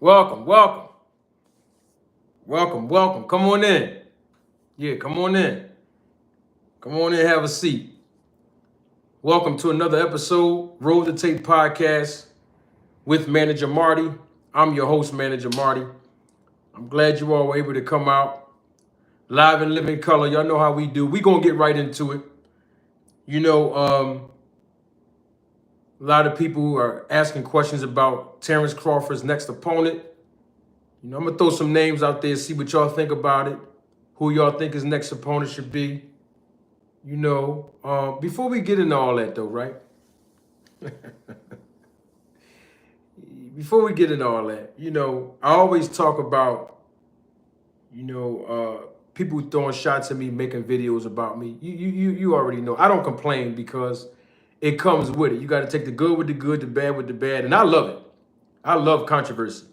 Welcome, welcome. Welcome, welcome. Come on in. Yeah, come on in. Come on in, have a seat. Welcome to another episode, Roll the Tape Podcast with Manager Marty. I'm your host, Manager Marty. I'm glad you all were able to come out live and living color. Y'all know how we do. We're going to get right into it. You know, a lot of people are asking questions about Terence Crawford's next opponent. You know, I'm going to throw some names out there, see what y'all think about it, who y'all think his next opponent should be. You know, before we get into all that, though, right? Before we get into all that, you know, I always talk about, people throwing shots at me, making videos about me. You already know. I don't complain because it comes with it. You got to take the good with the good, the bad with the bad, and I love it. I love controversy,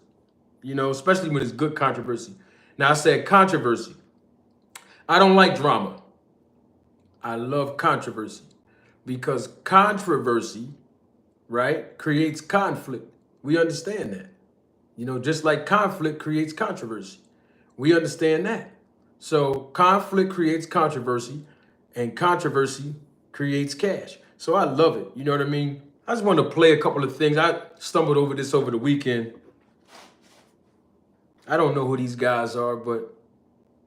you know, especially when it's good controversy. Now, I said controversy. I don't like drama. I love controversy because controversy, right, creates conflict. We understand that. You know, just like conflict creates controversy. We understand that. So conflict creates controversy and controversy creates cash. So I love it. You know what I mean? I just wanted to play a couple of things. I stumbled over this over the weekend. I don't know who these guys are, but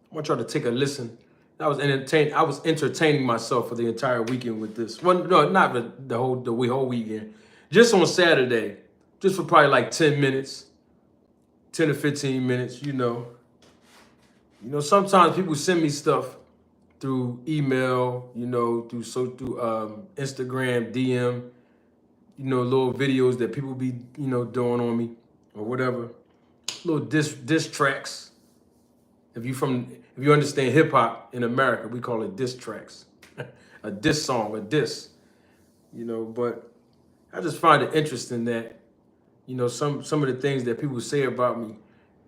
I want y'all to take a listen. I was entertaining myself for the entire weekend with this. Well, no, not the whole weekend. Just on Saturday, just for probably like 10 minutes, 10 to 15 minutes, you know. You know, sometimes people send me stuff through email, you know, through Instagram, DM, you know, little videos that people be, you know, doing on me or whatever. Little diss tracks. If you understand hip hop in America, we call it diss tracks. A diss song, a diss. You know, but I just find it interesting that, you know, some of the things that people say about me,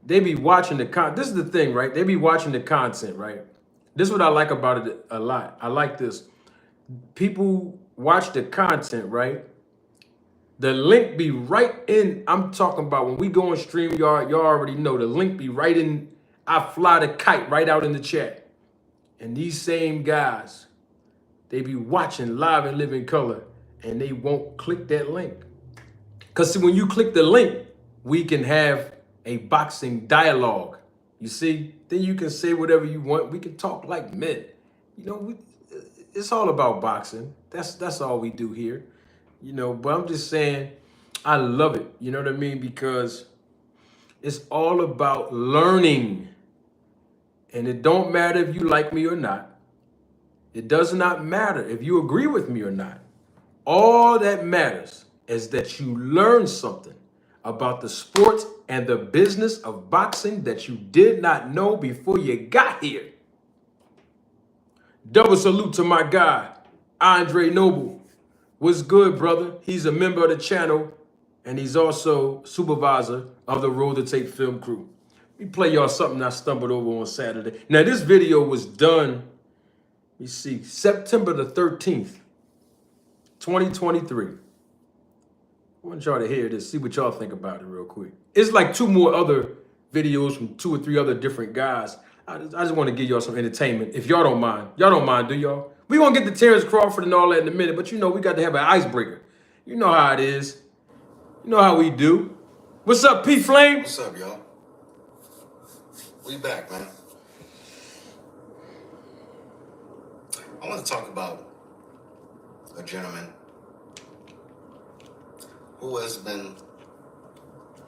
they be watching the content. This is the thing, right? They be watching the content, right? This is what I like about it a lot. I like this. People watch the content, right? The link be right in. I'm talking about when we go on StreamYard, y'all already know the link be right in. I fly the kite right out in the chat. And these same guys, they be watching live and living color and they won't click that link. Because see, when you click the link, we can have a boxing dialogue. You see? Then you can say whatever you want. We can talk like men. You know, it's all about boxing. That's all we do here. You know, but I'm just saying, I love it. You know what I mean? Because it's all about learning. And it don't matter if you like me or not. It does not matter if you agree with me or not. All that matters is that you learn something about the sport and the business of boxing that you did not know before you got here. Double salute to my guy, Andre Noble. What's good, brother? He's a member of the channel and he's also supervisor of the Roll the Tape film crew. Let me play y'all something I stumbled over on Saturday. Now, this video was done, let me see, September the 13th, 2023. I want y'all to hear this, see what y'all think about it real quick. It's like two more other videos from 2 or 3 other different guys. I just want to give y'all some entertainment, if y'all don't mind. Y'all don't mind, do y'all? We gonna get to Terence Crawford and all that in a minute, but you know we got to have an icebreaker. You know how it is. You know how we do. What's up, P Flame? What's up, y'all? We back, man. I want to talk about a gentleman who has been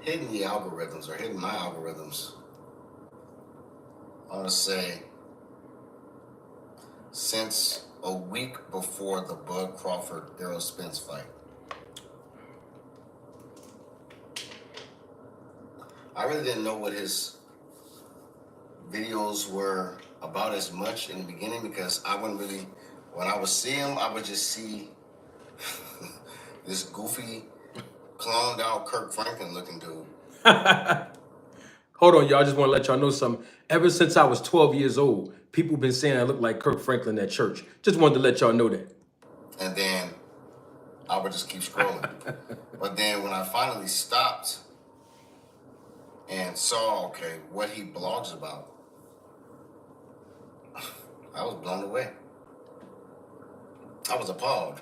hitting the algorithms, or hitting my algorithms, I want to say, since a week before the Bud Crawford-Errol Spence fight. I really didn't know what his videos were about as much in the beginning because I wouldn't really, when I would see him, I would just see this goofy, clowned out Kirk Franklin looking dude. Hold on, y'all. I just want to let y'all know something. Ever since I was 12 years old, people been saying I look like Kirk Franklin at church. Just wanted to let y'all know that. And then I would just keep scrolling. But then when I finally stopped and saw, okay, what he blogs about, I was blown away. I was appalled.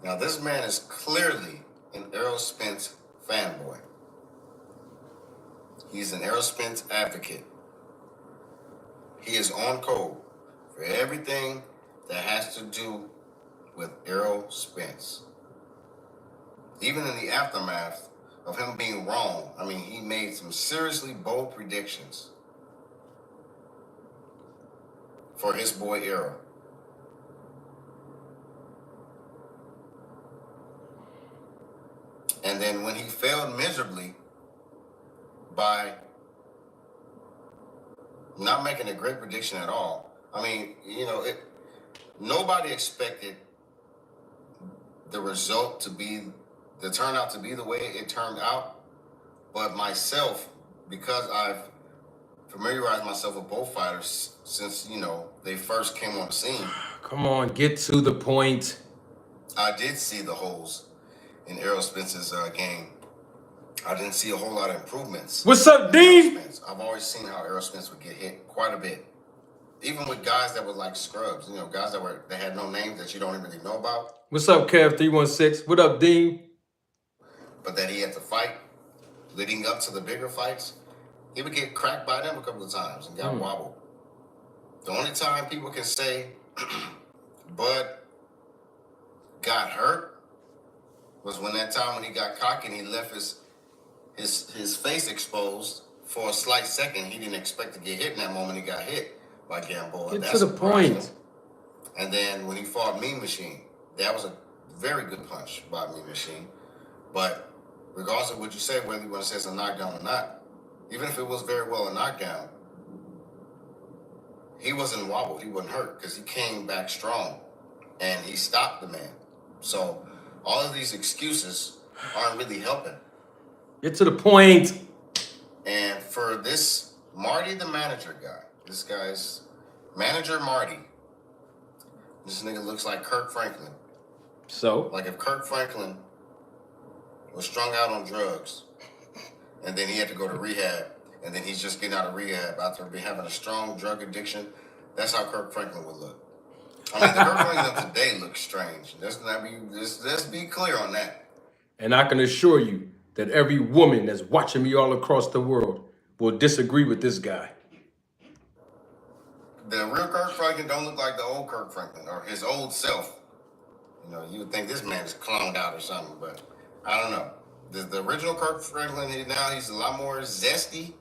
Now, this man is clearly an Errol Spence fanboy. He's an Errol Spence advocate. He is on code for everything that has to do with Errol Spence. Even in the aftermath of him being wrong, I mean, he made some seriously bold predictions for his boy Errol. And then when he failed miserably by not making a great prediction at all, I mean, you know, nobody expected the result to turn out to be the way it turned out. But myself, because I've familiarized myself with both fighters since, you know, they first came on the scene. Come on, get to the point. I did see the holes in Errol Spence's game. I didn't see a whole lot of improvements. What's up, Dean? I've always seen how Errol Spence would get hit quite a bit. Even with guys that were like scrubs, you know, guys that had no names that you don't really know about. What's up, Kev316? What up, Dean? But that he had to fight leading up to the bigger fights, he would get cracked by them a couple of times and got wobbled. The only time people can say Bud got hurt was when that time when he got cocky and he left his face exposed for a slight second. He didn't expect to get hit in that moment. He got hit by Gamboa. Get to the point. And then when he fought Mean Machine, that was a very good punch by Mean Machine. But regardless of what you say, whether you want to say it's a knockdown or not, even if it was very well a knockdown, he wasn't wobbled. He wasn't hurt because he came back strong and he stopped the man. So all of these excuses aren't really helping. Get to the point. And for this Marty, the manager guy, this guy's manager Marty, this nigga looks like Kirk Franklin. So? Like if Kirk Franklin was strung out on drugs and then he had to go to rehab and then he's just getting out of rehab after having a strong drug addiction, that's how Kirk Franklin would look. I mean, the Kirk Franklin of today looks strange. Let's be clear on that. And I can assure you that every woman that's watching me all across the world will disagree with this guy. The real Kirk Franklin don't look like the old Kirk Franklin or his old self. You know, you would think this man is cloned out or something, but I don't know. The original Kirk Franklin, now he's a lot more zesty.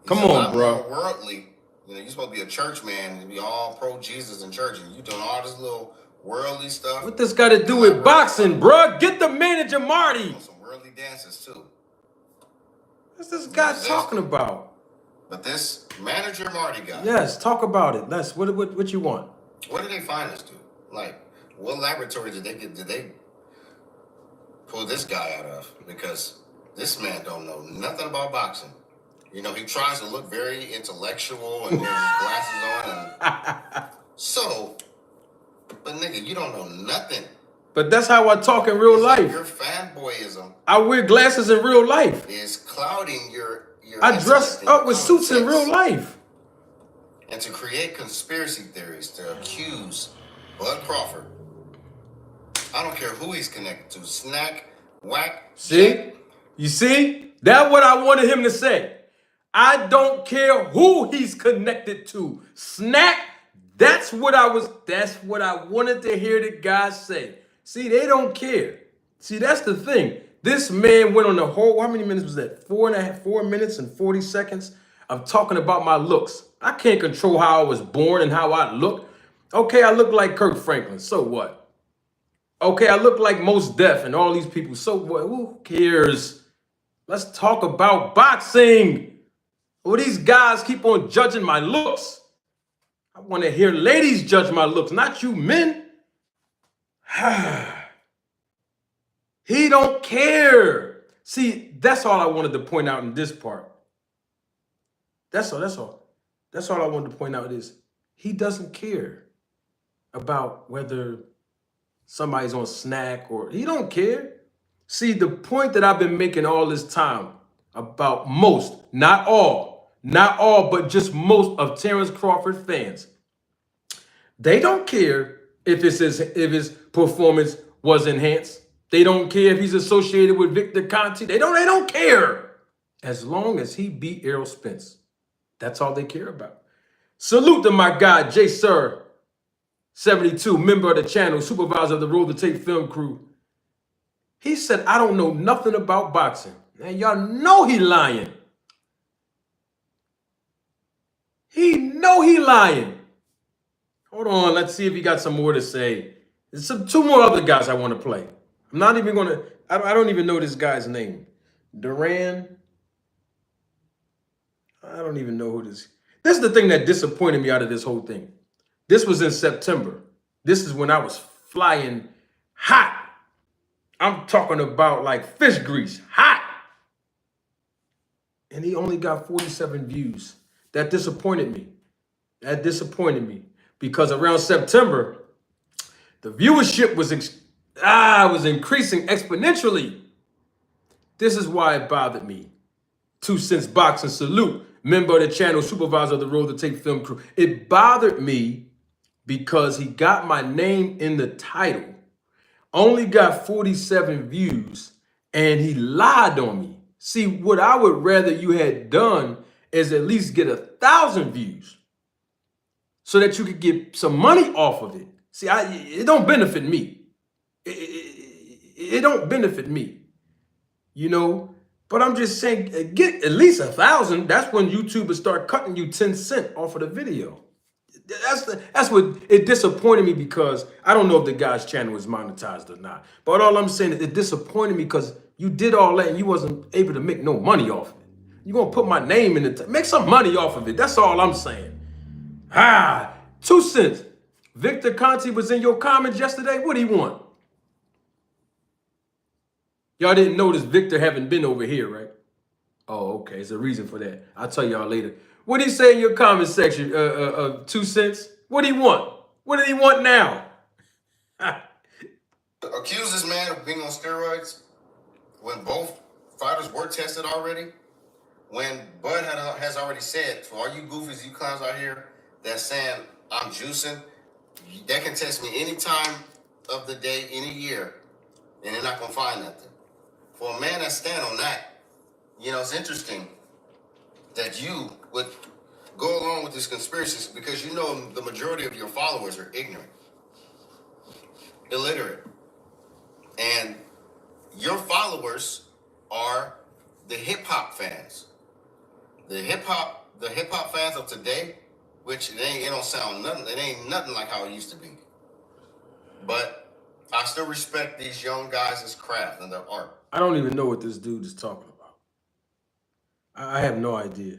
Come on, bro. More worldly. You know, you're supposed to be a church man and be all pro Jesus in church, and you doing all this little worldly stuff. What this got to do with boxing, bro? Get the manager, Marty. Some worldly dances too. What's this guy talking about? But this manager Marty guy. Yes, talk about it. What you want? What did they find us to? Like, what laboratory did they pull this guy out of? Because this man don't know nothing about boxing. You know, he tries to look very intellectual and he has his glasses on. So, but nigga, you don't know nothing. But that's how I talk in real life. Like your fanboyism. I wear glasses in real life. Is clouding your I dress up with suits in real life. And to create conspiracy theories to accuse Bud Crawford. I don't care who he's connected to. Snack, whack. See? You see? That's what I wanted him to say. I don't care who he's connected to. Snack, that's what I wanted to hear the guy say. See, they don't care. See, that's the thing. This man went on the whole, how many minutes was that? 4 minutes and 40 seconds of talking about my looks. I can't control how I was born and how I look. Okay, I look like Kirk Franklin. So what? Okay, I look like Mos Def and all these people. So what? Who cares? Let's talk about boxing. Well, these guys keep on judging my looks. I want to hear ladies judge my looks, not you men. He don't care. See, that's all I wanted to point out in this part. That's all I wanted to point out is he doesn't care about whether somebody's on snack or he don't care. See, the point that I've been making all this time about most, not all, but just most of Terence Crawford fans, they don't care if his performance was enhanced. They don't care if he's associated with Victor Conte. They don't care. As long as he beat Errol Spence. That's all they care about. Salute to my guy, J Sir 72, member of the channel, supervisor of the Roll the Tape film crew. He said, I don't know nothing about boxing. And y'all know he lying. He know he lying. Hold on, let's see if he got some more to say. There's two more other guys I want to play. I'm not even going to, I don't even know this guy's name. Duran. I don't even know who this is. This is the thing that disappointed me out of this whole thing. This was in September. This is when I was flying hot. I'm talking about like fish grease, hot. And he only got 47 views. That disappointed me. That disappointed me. Because around September, the viewership was increasing exponentially. This is why it bothered me. 2 Cents Boxing Salute, member of the channel, supervisor of the Roll the Tape film crew. It bothered me because he got my name in the title, only got 47 views, and he lied on me. See, what I would rather you had done is at least get 1,000 views so that you could get some money off of it. See, it don't benefit me. It don't benefit me, you know? But I'm just saying, get at least 1,000. That's when YouTube will start cutting you 10 cents off of the video. That's what it disappointed me, because I don't know if the guy's channel is monetized or not. But all I'm saying is it disappointed me because you did all that and you wasn't able to make no money off of it. You're going to put my name in it. Make some money off of it. That's all I'm saying. 2 cents. Victor Conte was in your comments yesterday. What do you want? Y'all didn't notice Victor haven't been over here, right? Oh, okay. There's a reason for that. I'll tell y'all later. What did he say in your comment section, 2 cents? What do he want? What did he want now? Accuse this man of being on steroids when both fighters were tested already. When Bud has already said, for all you goofies, you clowns out here that's saying I'm juicing, they can test me any time of the day, any year, and they're not going to find nothing. For a man that stand on that, you know, it's interesting that you would go along with this conspiracy because you know the majority of your followers are ignorant, illiterate. And your followers are the hip-hop fans. The hip-hop fans of today, which it don't sound nothing, it ain't nothing like how it used to be. But I still respect these young guys' craft and their art. I don't even know what this dude is talking about. I have no idea.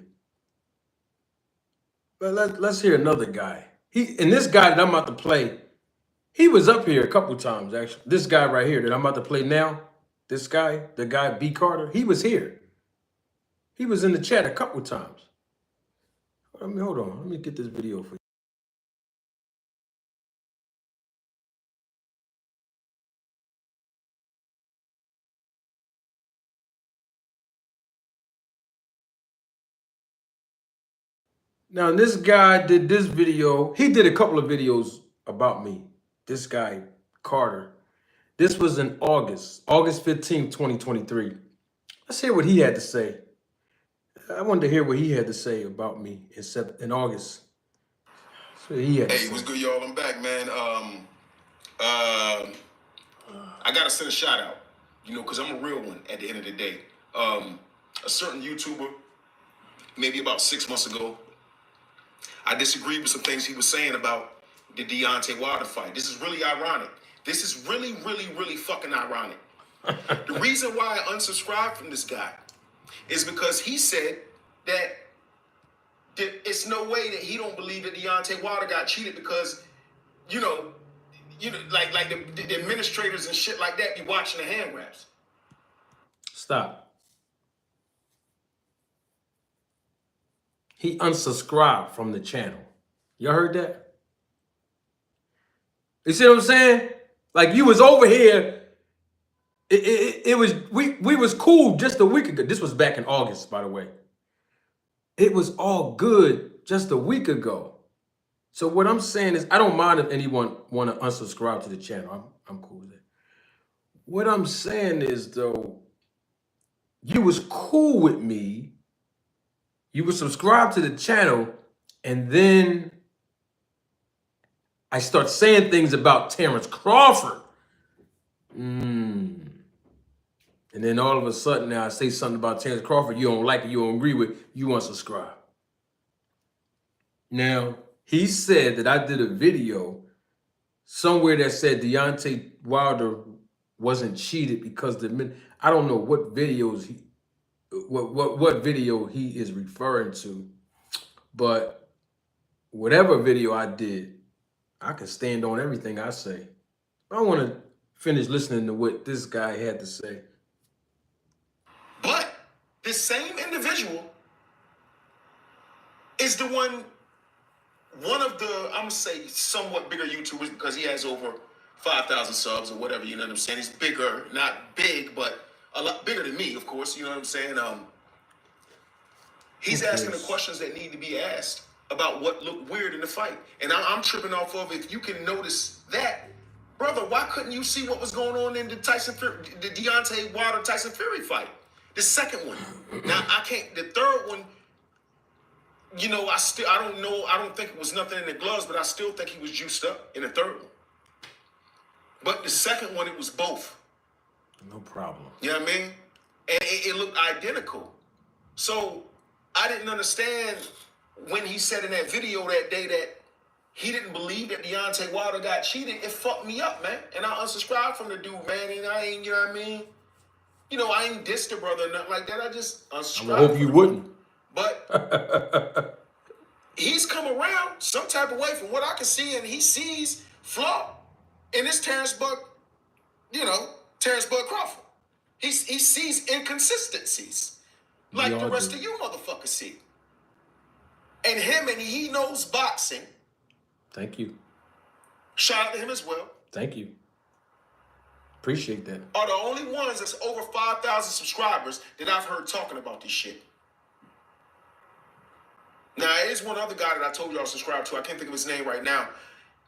But let's hear another guy. And this guy that I'm about to play, he was up here a couple times, actually. This guy right here that I'm about to play now, this guy, the guy B. Carter, he was here. He was in the chat a couple times. Hold on. Let me get this video for you. Now, this guy did this video. He did a couple of videos about me. This guy, Carter. This was in August 15th, 2023. Let's hear what he had to say. I wanted to hear what he had to say about me in August. So he had Hey, what's good, y'all? I'm back, man. I gotta send a shout out, you know, because I'm a real one at the end of the day. A certain YouTuber, maybe about 6 months ago, I disagreed with some things he was saying about the Deontay Wilder fight. This is really ironic. This is really, really, really fucking ironic. The reason why I unsubscribed from this guy is because he said that it's no way that he don't believe that Deontay Wilder got cheated because, you know, like the administrators and shit like that be watching the hand grabs. Stop. He unsubscribed from the channel. Y'all heard that? You see what I'm saying? Like, you was over here It was we was cool just a week ago. This was back in August, by the way. It was all good just a week ago. So what I'm saying is, I don't mind if anyone want to unsubscribe to the channel. I'm cool with it. What I'm saying is, though, you was cool with me. You would subscribe to the channel, and then I start saying things about Terence Crawford. And then all of a sudden now I say something about Terence Crawford you don't like it, you don't agree with, you unsubscribe. Now, he said that I did a video somewhere that said Deontay Wilder wasn't cheated because the men. I don't know what videos what video he is referring to, but whatever video I did, I can stand on everything I say. I want to finish listening to what this guy had to say. But this same individual is the one of the, I'm gonna say, somewhat bigger YouTubers, because he has over 5,000 subs or whatever, you know what I'm saying? He's bigger, not big, but a lot bigger than me, of course, you know what I'm saying? He's asking the questions that need to be asked about what looked weird in the fight. And I'm tripping off of, if you can notice that, brother, why couldn't you see what was going on in the Deontay Wilder Tyson Fury fight? The second one. Now, I can't, the third one, you know, I don't know, I don't think it was nothing in the gloves, but I still think he was juiced up in the third one. But the second one, it was both. No problem. You know what I mean? And it looked identical. So I didn't understand when he said in that video that day that he didn't believe that Deontay Wilder got cheated. It fucked me up, man. And I unsubscribed from the dude, man. And I ain't, you know what I mean? You know, I ain't dissed the brother or nothing like that. I just unsubscribed. I hope you wouldn't. But he's come around some type of way from what I can see, and he sees flaw in this Terence Bud Crawford. He sees inconsistencies like the rest of you motherfuckers see. And he knows boxing. Thank you. Shout out to him as well. Thank you. Appreciate that. Are the only ones that's over 5,000 subscribers that I've heard talking about this shit. Now, there's one other guy that I told y'all to subscribe to. I can't think of his name right now.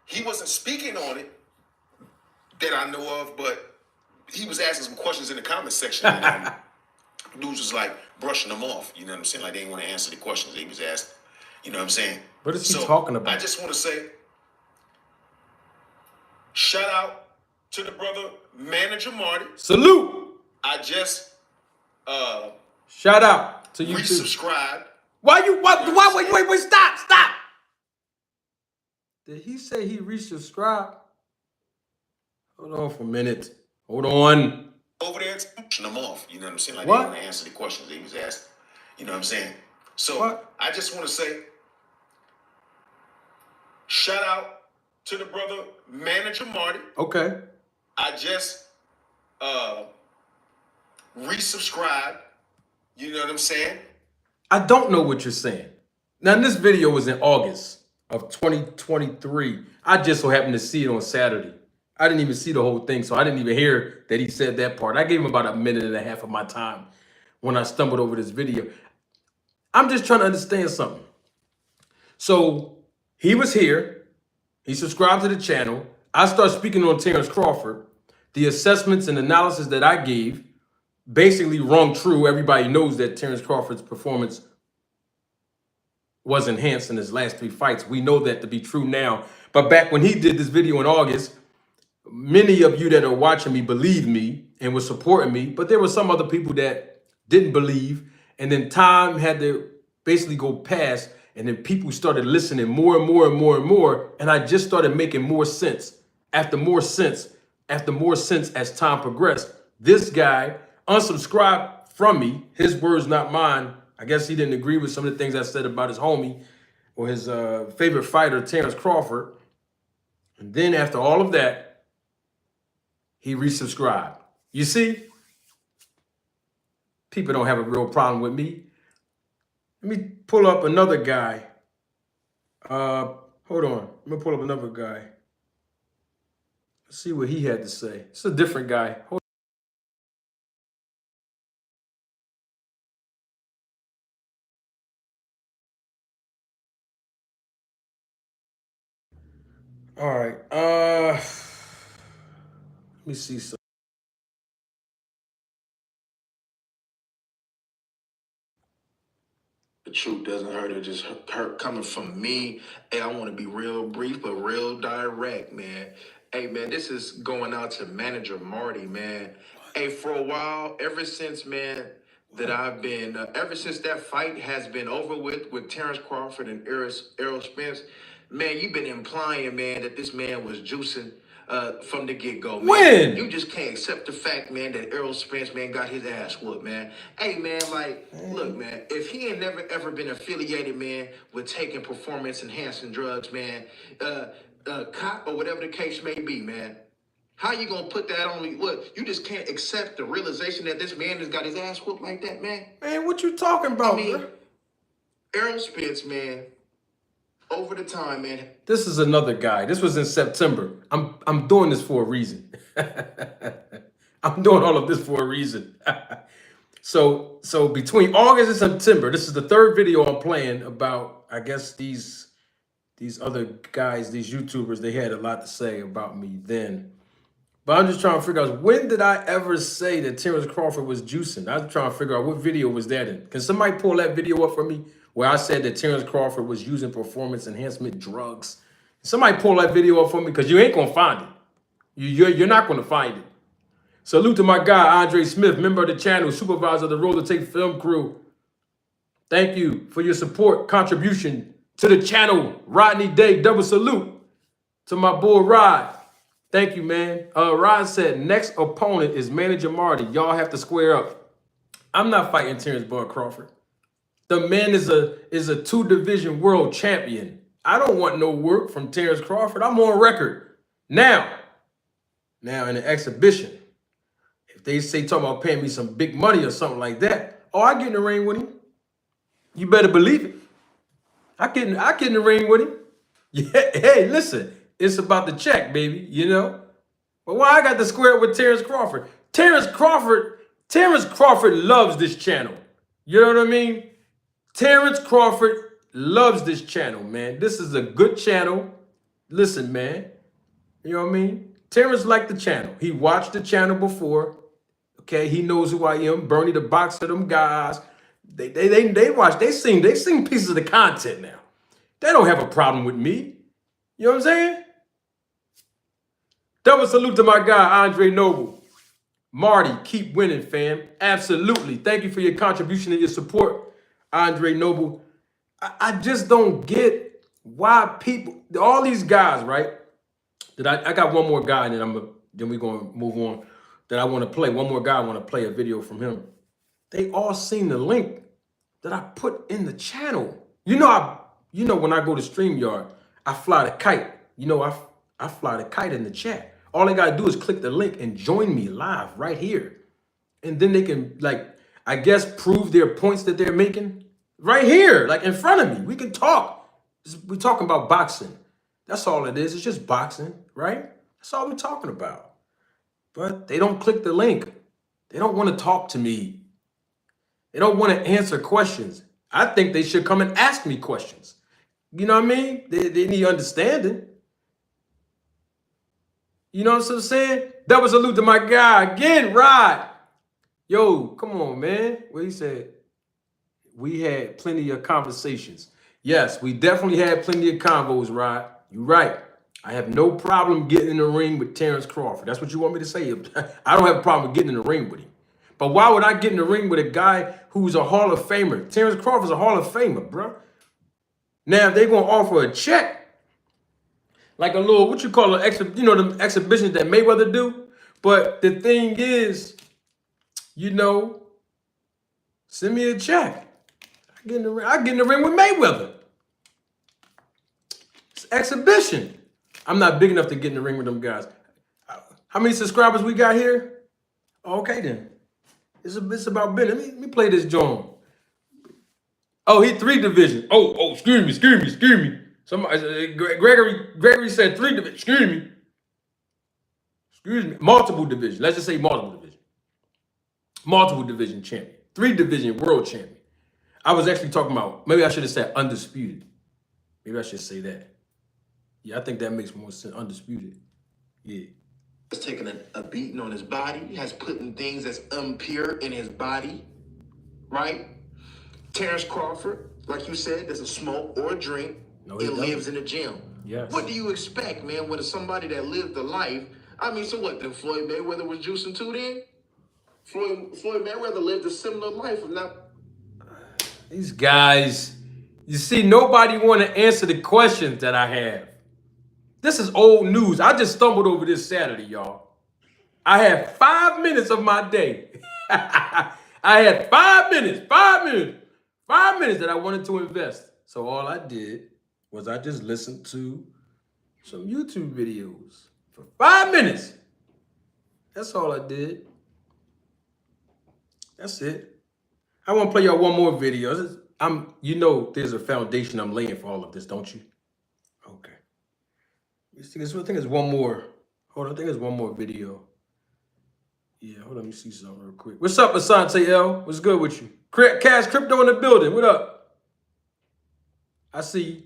He wasn't speaking on it that I know of, but he was asking some questions in the comment section. And dudes was like brushing them off. You know what I'm saying? Like they didn't want to answer the questions he was asked. You know what I'm saying? What is he talking about? I just want to say, shout out to the brother, Manager Marty. Salute. I just shout out to you too. Resubscribed. Wait, stop. Did he say he resubscribed? Hold on for a minute. Hold on. Over there, pushing them off. You know what I'm saying? Like What? they didn't want to answer the questions he was asked. You know what I'm saying? So What? I just want to say, shout out to the brother, Manager Marty. Okay. I just resubscribed. You know what I'm saying? I don't know what you're saying. Now, this video was in August of 2023. I just so happened to see it on Saturday. I didn't even see the whole thing, so I didn't even hear that he said that part. I gave him about a minute and a half of my time when I stumbled over this video. I'm just trying to understand something. So he was here. He subscribed to the channel. I start speaking on Terence Crawford. The assessments and analysis that I gave basically rung true. Everybody knows that Terence Crawford's performance was enhanced in his last 3 fights. We know that to be true now. But back when he did this video in August, many of you that are watching me believed me and were supporting me, but there were some other people that didn't believe. And then time had to basically go past, and then people started listening more and more and more and more. And I just started making more sense after more sense after more sense as time progressed. This guy unsubscribed from me. His words, not mine. I guess he didn't agree with some of the things I said about his homie or his favorite fighter, Terence Crawford. And then after all of that, he resubscribed. You see? People don't have a real problem with me. Let me pull up another guy. Hold on. Let me pull up another guy. Let's see what he had to say. It's a different guy. Hold All right. Let me see some. The truth doesn't hurt. It just hurt coming from me. Hey, I want to be real brief, but real direct, man. Hey, man, this is going out to manager Marty, man. Hey, for a while, ever since, man, that I've been, ever since that fight has been over with Terence Crawford and Errol Spence, man, you've been implying, man, that this man was juicing from the get-go, man. You When? just can't accept the fact, man, that Errol Spence, man, got his ass whooped, man. Hey, man, like, look, man, if he ain't never, ever been affiliated, man, with taking performance-enhancing drugs, man, cop or whatever the case may be, man, how you gonna put that on me? What, you just can't accept the realization that this man has got his ass whooped like that, man? Man, what you talking about, bro? Errol Spence, man, over the time, man. This is another guy. This was in September. I'm doing this for a reason. I'm doing all of this for a reason. So between August and September, this is the third video I'm playing about, I guess these other guys, these YouTubers, they had a lot to say about me then. But I'm just trying to figure out, when did I ever say that Terence Crawford was juicing? I was trying to figure out what video was that in. Can somebody pull that video up for me where I said that Terence Crawford was using performance enhancement drugs? Somebody pull that video up for me, because you ain't going to find it. You're not going to find it. Salute to my guy, Andre Smith, member of the channel, supervisor of the Roller Tape film crew. Thank you for your support, contribution to the channel. Rodney Day, double salute to my boy Rod. Thank you, man. Rod said, next opponent is manager Marty. Y'all have to square up. I'm not fighting Terence Bud Crawford. The man is a 2-division world champion. I don't want no work from Terence Crawford. I'm on record. Now in an exhibition, if they say talking about paying me some big money or something like that, oh, I get in the ring with him. You better believe it. I get in the ring with him. Yeah, hey, listen, it's about the check, baby, you know? But why I got to square it with Terence Crawford? Terence Crawford loves this channel. You know what I mean? Terence Crawford loves this channel, man. This is a good channel. Listen, man. You know what I mean? Terence liked the channel. He watched the channel before. Okay, he knows who I am. Bernie the Boxer, them guys. They watch. They seen pieces of the content now. They don't have a problem with me. You know what I'm saying? Double salute to my guy, Andre Noble. Marty, keep winning, fam. Absolutely. Thank you for your contribution and your support, Andre Noble. I just don't get why people, all these guys, right? That I got one more guy, and then we're gonna move on. That I want to play. One more guy, I want to play a video from him. They all seen the link that I put in the channel. You know when I go to StreamYard, I fly the kite. You know, I fly the kite in the chat. All they gotta do is click the link and join me live right here. And then they can, like, I guess, prove their points that they're making right here, like in front of me. We can talk. We're talking about boxing. That's all it is. It's just boxing, right? That's all we're talking about. But they don't click the link. They don't want to talk to me. They don't want to answer questions. I think they should come and ask me questions. You know what I mean? They need understanding. You know what I'm saying? Double salute to my guy again, Rod. Yo, come on, man. What he said? We had plenty of conversations. Yes, we definitely had plenty of convos, Rod. You're right. I have no problem getting in the ring with Terence Crawford. That's what you want me to say? I don't have a problem with getting in the ring with him. But why would I get in the ring with a guy who's a Hall of Famer? Terence Crawford's a Hall of Famer, bro. Now, if they're going to offer a check, like a little, what you call it, the exhibitions that Mayweather do. But the thing is, you know, send me a check. I get in the ring with Mayweather. It's exhibition. I'm not big enough to get in the ring with them guys. How many subscribers we got here? Okay, then. It's about Benn. Let me play this joint. Oh, he 3 divisions. Oh, excuse me. Somebody, Gregory said 3 divisions. Excuse me. Multiple divisions. Let's just say multiple division. Multiple division champion. 3 division world champion. I was actually talking about, maybe I should have said undisputed. Maybe I should say that. Yeah, I think that makes more sense. Undisputed. Yeah. Has taken a beating on his body, has put in things that's impure in his body, right? Terence Crawford, like you said, doesn't smoke or drink No, he and doesn't. lives in the gym. Yes. What do you expect, man, when somebody that lived the life? I mean, so what, then Floyd Mayweather was juicing too then? Floyd Mayweather lived a similar life. These guys, you see, nobody want to answer the questions that I have. This is old news. I just stumbled over this Saturday, y'all. I had 5 minutes of my day. I had 5 minutes that I wanted to invest. So all I did was I just listened to some YouTube videos for 5 minutes. That's all I did. That's it. I want to play y'all one more video. You know, there's a foundation I'm laying for all of this, don't you? Okay. I think it's one more. Hold on, I think it's one more video. Yeah, hold on, let me see something real quick. What's up, Asante L? What's good with you? Cash Crypto in the building. What up? I see you.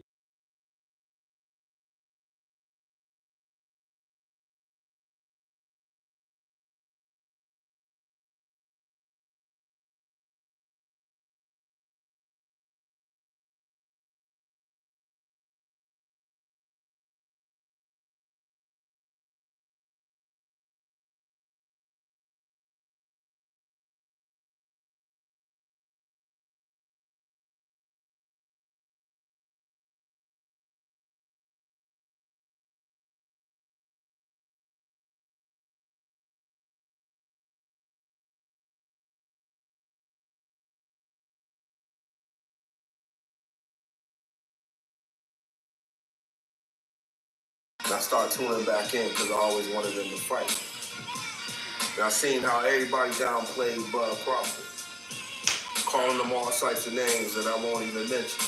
And I started tuning back in because I always wanted them to fight. And I seen how everybody downplayed Bud Crawford, calling them all types of names that I won't even mention.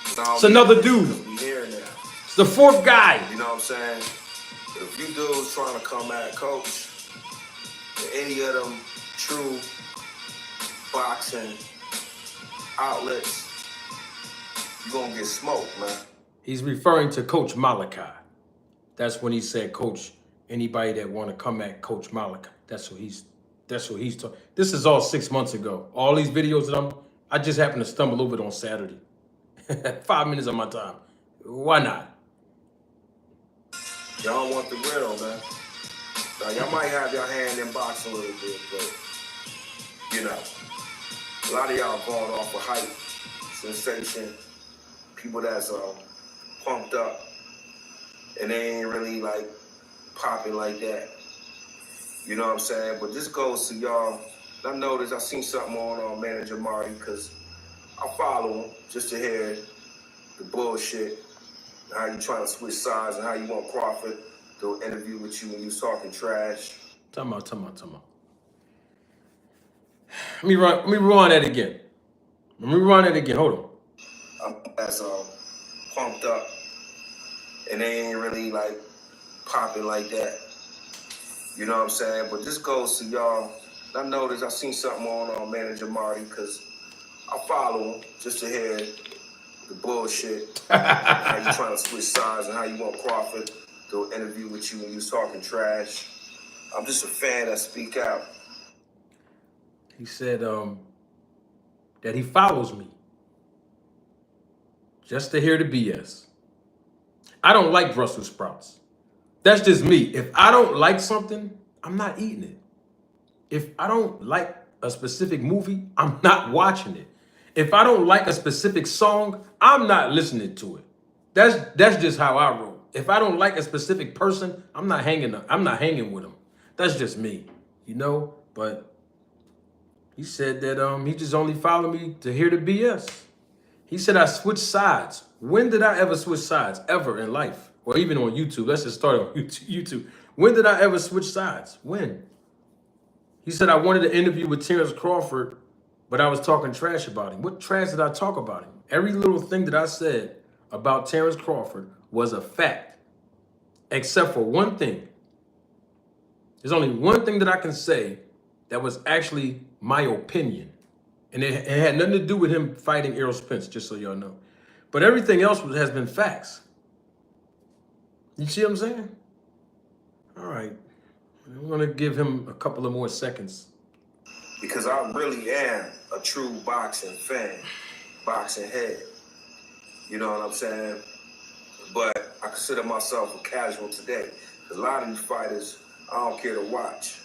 It's another dude. We here now. It's the fourth guy. You know what I'm saying? If you dudes trying to come at Coach, any of them true boxing outlets, you're going to get smoked, man. He's referring to Coach Malachi. That's when he said, Coach, anybody that want to come at Coach Malachi. That's what he's talking. This is all 6 months ago. All these videos that I just happened to stumble over it on Saturday. 5 minutes of my time. Why not? Y'all want the real, man. Now, y'all might have your hand in boxing a little bit, but, you know, a lot of y'all going off of hype, sensation, people that's pumped up, and they ain't really, like, popping like that. You know what I'm saying? But this goes to y'all. I noticed I seen something on Manager Marty, because I follow him just to hear the bullshit, how you trying to switch sides, and how you want Crawford to interview with you when you was talking trash. Time out. Let me rewind that again. Hold on. I'm as pumped up, and they ain't really like popping like that. You know what I'm saying? But this goes to y'all. I noticed I seen something on Manager Marty, because I follow him just to hear the bullshit, how you trying to switch sides, and how you want Crawford to interview with you when you was talking trash. I'm just a fan that speak out. He said that he follows me just to hear the BS. I don't like Brussels sprouts. That's just me. If I don't like something, I'm not eating it. If I don't like a specific movie, I'm not watching it. If I don't like a specific song, I'm not listening to it. That's just how I roll. If I don't like a specific person, I'm not hanging with them. That's just me, you know? But he said that he just only followed me to hear the BS. He said I switched sides. When did I ever switch sides? Ever in life? Or even on YouTube. Let's just start on YouTube. When did I ever switch sides? When? He said I wanted to interview with Terence Crawford, but I was talking trash about him. What trash did I talk about him? Every little thing that I said about Terence Crawford was a fact, except for one thing. There's only one thing that I can say that was actually my opinion. And it had nothing to do with him fighting Errol Spence, just so y'all know. But everything else has been facts. You see what I'm saying? All right. I'm going to give him a couple of more seconds. Because I really am a true boxing fan, boxing head. You know what I'm saying? But I consider myself a casual today. Because a lot of these fighters, I don't care to watch.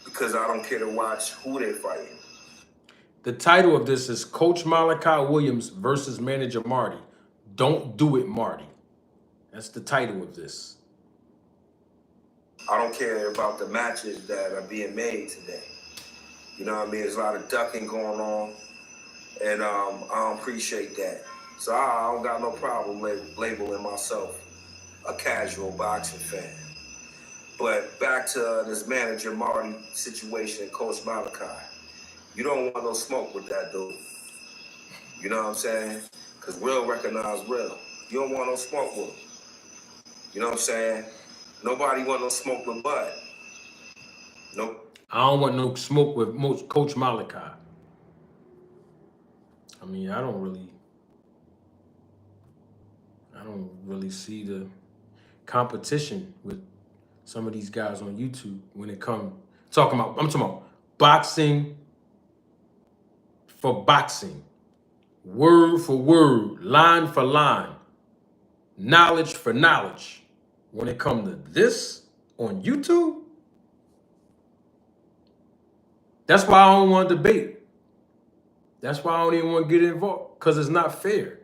Because I don't care to watch who they're fighting. The title of this is Coach Malachi Williams versus Manager Marty. Don't do it, Marty. That's the title of this. I don't care about the matches that are being made today. You know what I mean? There's a lot of ducking going on. And I don't appreciate that. So I don't got no problem labeling myself a casual boxing fan. But back to this Manager Marty situation, Coach Malachi. You don't want no smoke with that dude. You know what I'm saying? Because real recognize real. You don't want no smoke with him. You know what I'm saying? Nobody want no smoke with Bud. Nope. I don't want no smoke with Coach Malachi. I mean, I don't really see the competition with some of these guys on YouTube when it comes I'm talking about boxing for boxing, word for word, line for line, knowledge for knowledge. When it comes to this on YouTube, that's why I don't want to debate. That's why I don't even want to get involved, because it's not fair.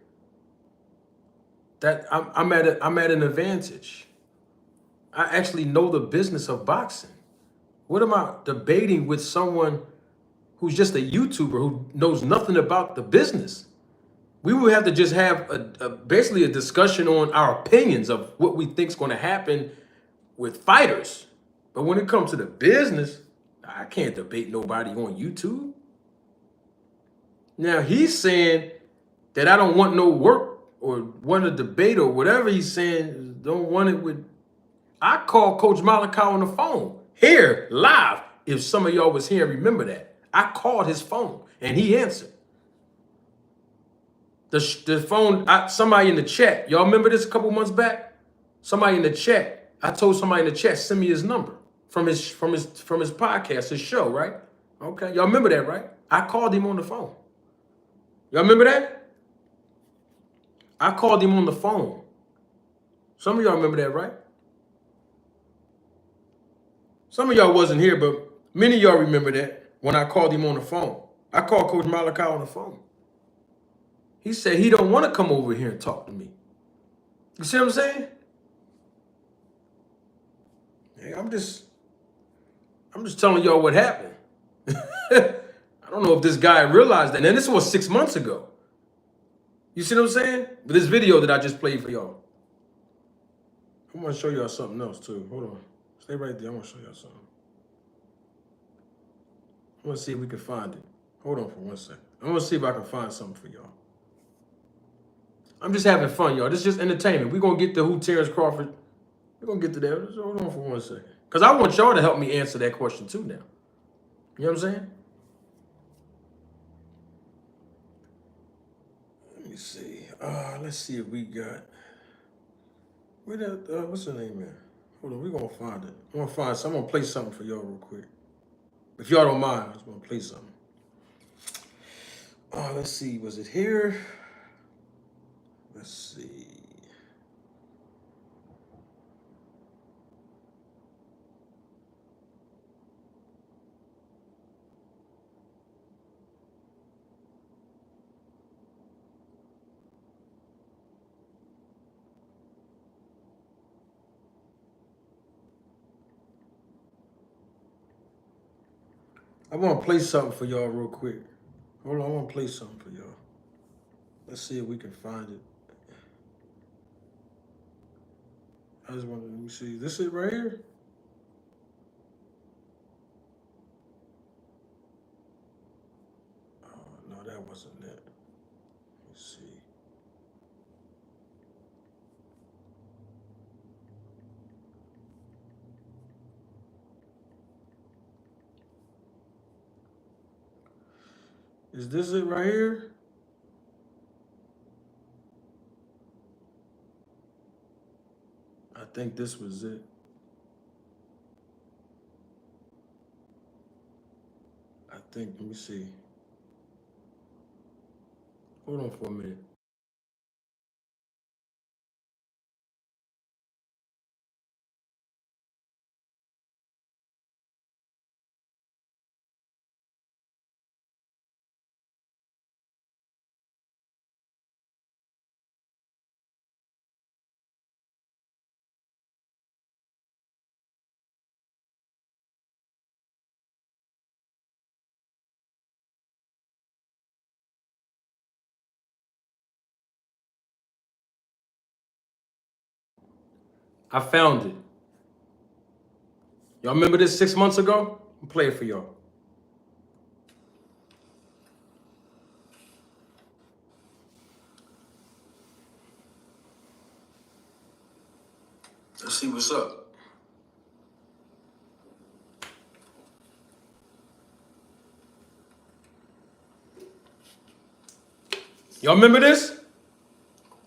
That I'm at an advantage. I actually know the business of boxing. What am I debating with someone who's just a YouTuber who knows nothing about the business? We would have to just have basically a discussion on our opinions of what we think is going to happen with fighters. But when it comes to the business, I can't debate nobody on YouTube. Now, he's saying that I don't want no work or want to debate or whatever he's saying, don't want it with. I called Coach Malachi on the phone here live. If some of y'all was here, remember that. I called his phone and he answered. The phone, somebody in the chat, y'all remember this a couple months back? Somebody in the chat, I told somebody in the chat, send me his number from his podcast, his show, right? Okay, y'all remember that, right? I called him on the phone. Y'all remember that? I called him on the phone. Some of y'all remember that, right? Some of y'all wasn't here, but many of y'all remember that when I called him on the phone. I called Coach Malachi on the phone. He said he don't want to come over here and talk to me. You see what I'm saying? Hey, I'm just telling y'all what happened. I don't know if this guy realized that. And this was 6 months ago. You see what I'm saying? But this video that I just played for y'all. I want to show y'all something else too. Hold on. Stay right there. I want to show y'all something. I want to see if we can find it. Hold on for 1 second. I want to see if I can find something for y'all. I'm just having fun, y'all. This is just entertainment. We're going to get to who Terence Crawford. We're going to get to that. Just hold on for 1 second. Because I want y'all to help me answer that question too now. You know what I'm saying? Let me see. Let's see if we got... Where that, what's her name, man? Hold on, we're going to find it. I'm going to find something. I'm going to play something for y'all real quick. If y'all don't mind, I just want to play something. Let's see. Was it here? Let's see. I want to play something for y'all real quick. Hold on, I want to play something for y'all. Let's see if we can find it. I just want to, let me see. This it right here? Oh, no, that wasn't it. Let's see. Is this it right here? I think this was it. I think, let me see. Hold on for a minute. I found it. Y'all remember this 6 months ago? I'll play it for y'all. Let's see what's up. Y'all remember this?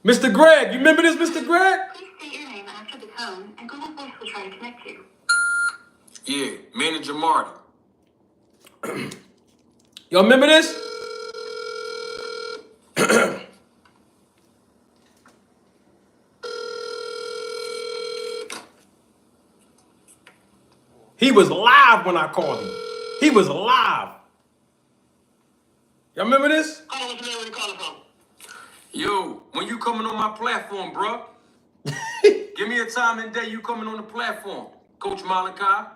Mr. Greg, you remember this, Mr. Greg? Please state your name after the tone, and Google Voice will try to connect you. Yeah, Manager Marty. Y'all remember this? He was live when I called him. He was live. Y'all remember this? Call what's the name where you calling from? Yo, when you coming on my platform, bro? Give me a time and day you coming on the platform. Coach Malachi.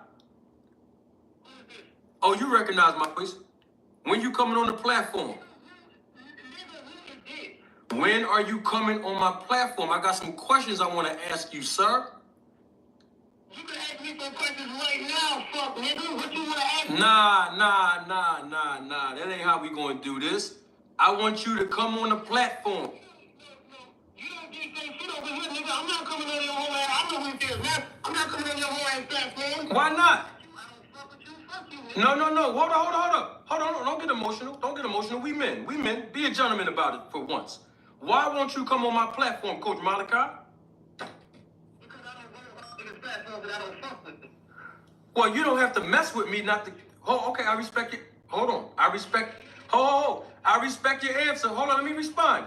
Oh, you recognize my voice. When you coming on the platform? When are you coming on my platform? I got some questions I want to ask you, sir. You can ask me some questions right now, fuck nigga. What you want to ask me? Nah. That ain't how we gonna do this. I want you to come on the platform. You don't get that shit over here, nigga. I'm not coming on your whole ass. I know who it is, man. I'm not coming on your whole ass platform. Why not? I don't fuck with you. Fuck you, nigga. No. Hold on. Don't get emotional. We men. Be a gentleman about it for once. Why won't you come on my platform, Coach Malachi? Because I don't worry about niggas' platform that I don't fuck with them. Well, you don't have to mess with me not to. Oh, okay, I respect it. Hold on. I respect your answer. Hold on, let me respond.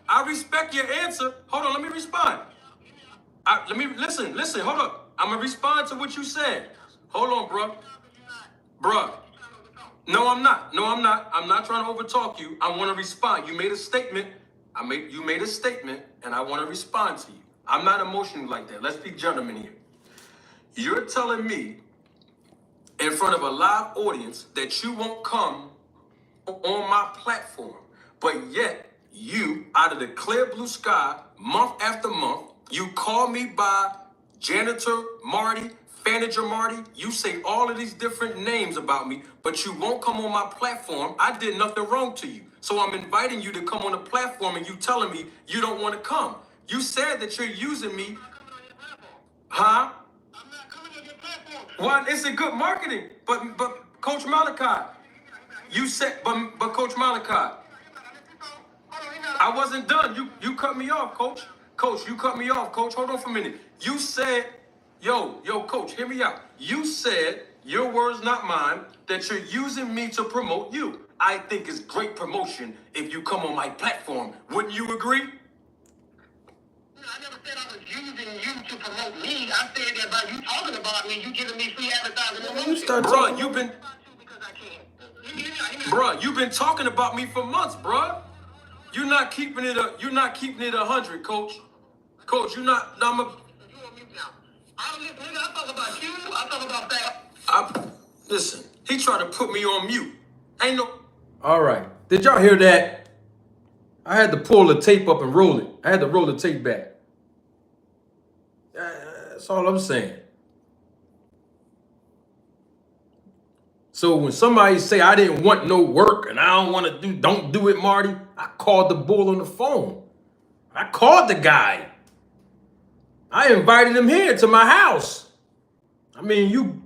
I respect your answer. Hold on, let me respond. Listen, hold up. I'm gonna respond to what you said. Hold on, bruh. No, I'm not. I'm not trying to overtalk you. I want to respond. You made a statement. You made a statement, and I want to respond to you. I'm not emotional like that. Let's be gentlemen here. You're telling me in front of a live audience that you won't come on my platform, but yet you, out of the clear blue sky, month after month, you call me by Janitor Marty, Fanager Marty, you say all of these different names about me, but you won't come on my platform. I did nothing wrong to you. So I'm inviting you to come on the platform and you telling me you don't want to come. You said that you're using me. Huh? I'm not coming on your platform. Well, it's a good marketing, but Coach Malachi, you said, but Coach Malachi, I wasn't done. You cut me off, Coach. Coach, you cut me off, Coach. Hold on for a minute. You said, yo, Coach, hear me out. You said, your words, not mine, that you're using me to promote you. I think it's great promotion if you come on my platform. Wouldn't you agree? I never said I was using you to promote me. I said that by you talking about me, you giving me free advertising. You start talking. You've been talking about me for months, bruh. You're not keeping it 100, Coach. Coach, you're not. I talk about you. I talk about that. Listen, he tried to put me on mute. Ain't no. All right. Did y'all hear that? I had to pull the tape up and roll it. I had to roll the tape back. That's all I'm saying. So when somebody say I didn't want no work and I don't want to don't do it, Marty, I called the bull on the phone. I called the guy. I invited him here to my house. I mean, you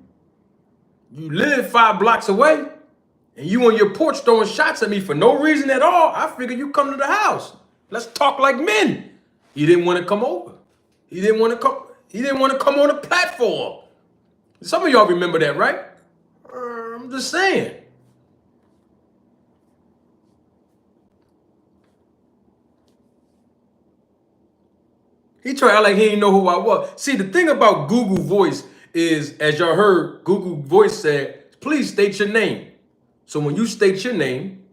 live 5 blocks away and you on your porch throwing shots at me for no reason at all. I figured you come to the house. Let's talk like men. He didn't want to come over. He didn't want to come. He didn't want to come on the platform. Some of y'all remember that, right? I'm just saying. He tried to act like he didn't know who I was. See, the thing about Google Voice is, as y'all heard, Google Voice said, please state your name. So when you state your name,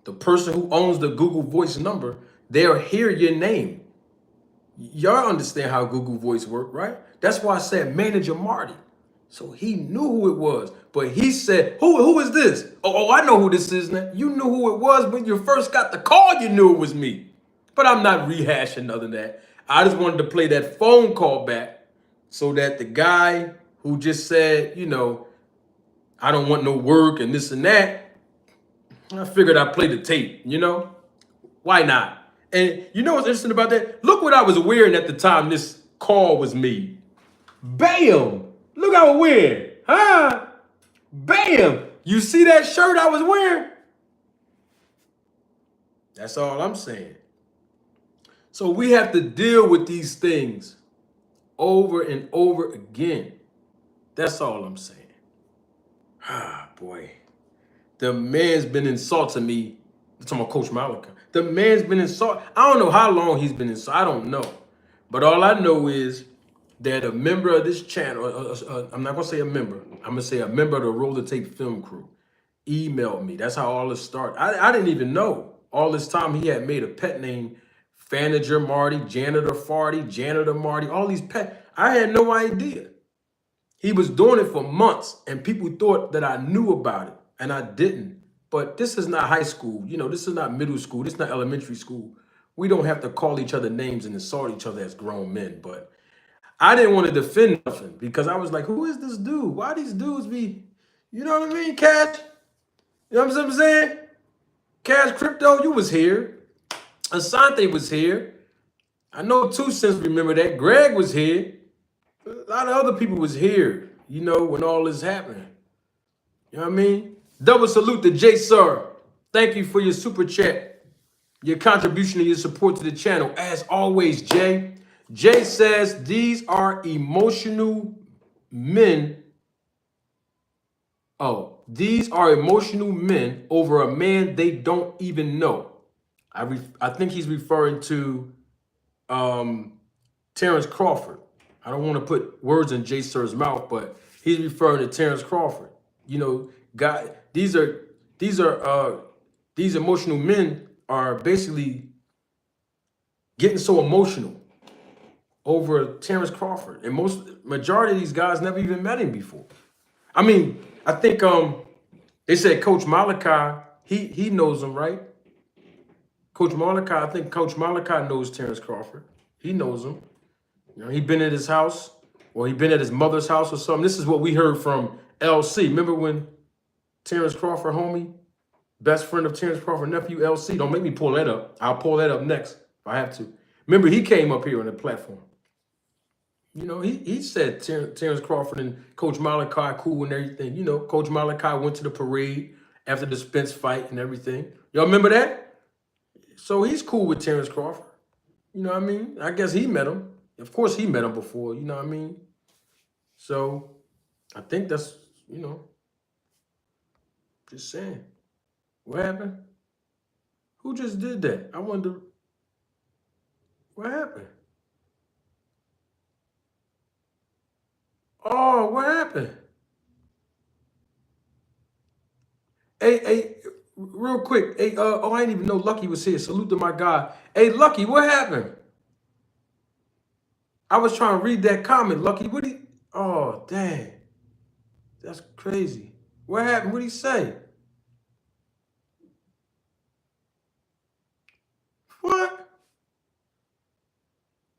the person who owns the Google Voice number, they'll hear your name. Y'all understand how Google Voice work, right? That's why I said Manager Marty. So he knew who it was. But he said, who is this? Oh, I know who this is now. You knew who it was when you first got the call. You knew it was me. But I'm not rehashing other than that. I just wanted to play that phone call back so that the guy who just said, you know, I don't want no work and this and that, I figured I'd play the tape, you know? Why not? And you know what's interesting about that? Look what I was wearing at the time this call was made. Bam! Look how I was wearing. Huh? Bam! You see that shirt I was wearing? That's all I'm saying. So we have to deal with these things over and over again. That's all I'm saying. Ah, boy. The man's been insulting me. I'm talking about Coach Malika. The man's been insulting. I don't know how long he's been insulting. I don't know. But all I know is that a member of this channel, I'm not going to say a member. I'm going to say a member of the Roll the Tape film crew emailed me. That's how all this started. I didn't even know. All this time he had made a pet name, Fanager Marty, Janitor Farty, Janitor Marty, all these pet. I had no idea. He was doing it for months, and people thought that I knew about it, and I didn't. But this is not high school. You know, this is not middle school. This is not elementary school. We don't have to call each other names and insult each other as grown men. But I didn't want to defend nothing because I was like, who is this dude? Why these dudes be, you know what I mean, Cash? You know what I'm saying? Cash Crypto, you was here. Asante was here. I know 2 Cents remember that. Greg was here. A lot of other people was here, you know, when all this happened. You know what I mean? Double salute to Jay Sir. Thank you for your super chat, your contribution and your support to the channel. As always, Jay. Jay says, these are emotional men. Oh, these are emotional men over a man they don't even know. I think he's referring to Terence Crawford. I don't want to put words in Jay Sir's mouth, but he's referring to Terence Crawford. You know, these emotional men are basically getting so emotional over Terence Crawford, and majority of these guys never even met him before. I mean, I think they said Coach Malachi, he knows him, right? Coach Malachi, I think Coach Malachi knows Terence Crawford. He knows him. You know, he been at his house, or he been at his mother's house or something. This is what we heard from LC. Remember when Terence Crawford, homie, best friend of Terence Crawford, nephew LC? Don't make me pull that up. I'll pull that up next if I have to. Remember, he came up here on the platform. You know, he said Terence Crawford and Coach Malachi cool and everything. You know, Coach Malachi went to the parade after the Spence fight and everything. Y'all remember that? So he's cool with Terence Crawford. You know what I mean? I guess he met him. Of course he met him before, you know what I mean? So I think that's, you know, just saying. What happened? Who just did that? I wonder, what happened? Oh, what happened? Hey, real quick. Hey, I didn't even know Lucky was here. Salute to my guy. Hey, Lucky, what happened? I was trying to read that comment, Lucky. Oh, dang. That's crazy. What happened? What did he say? What?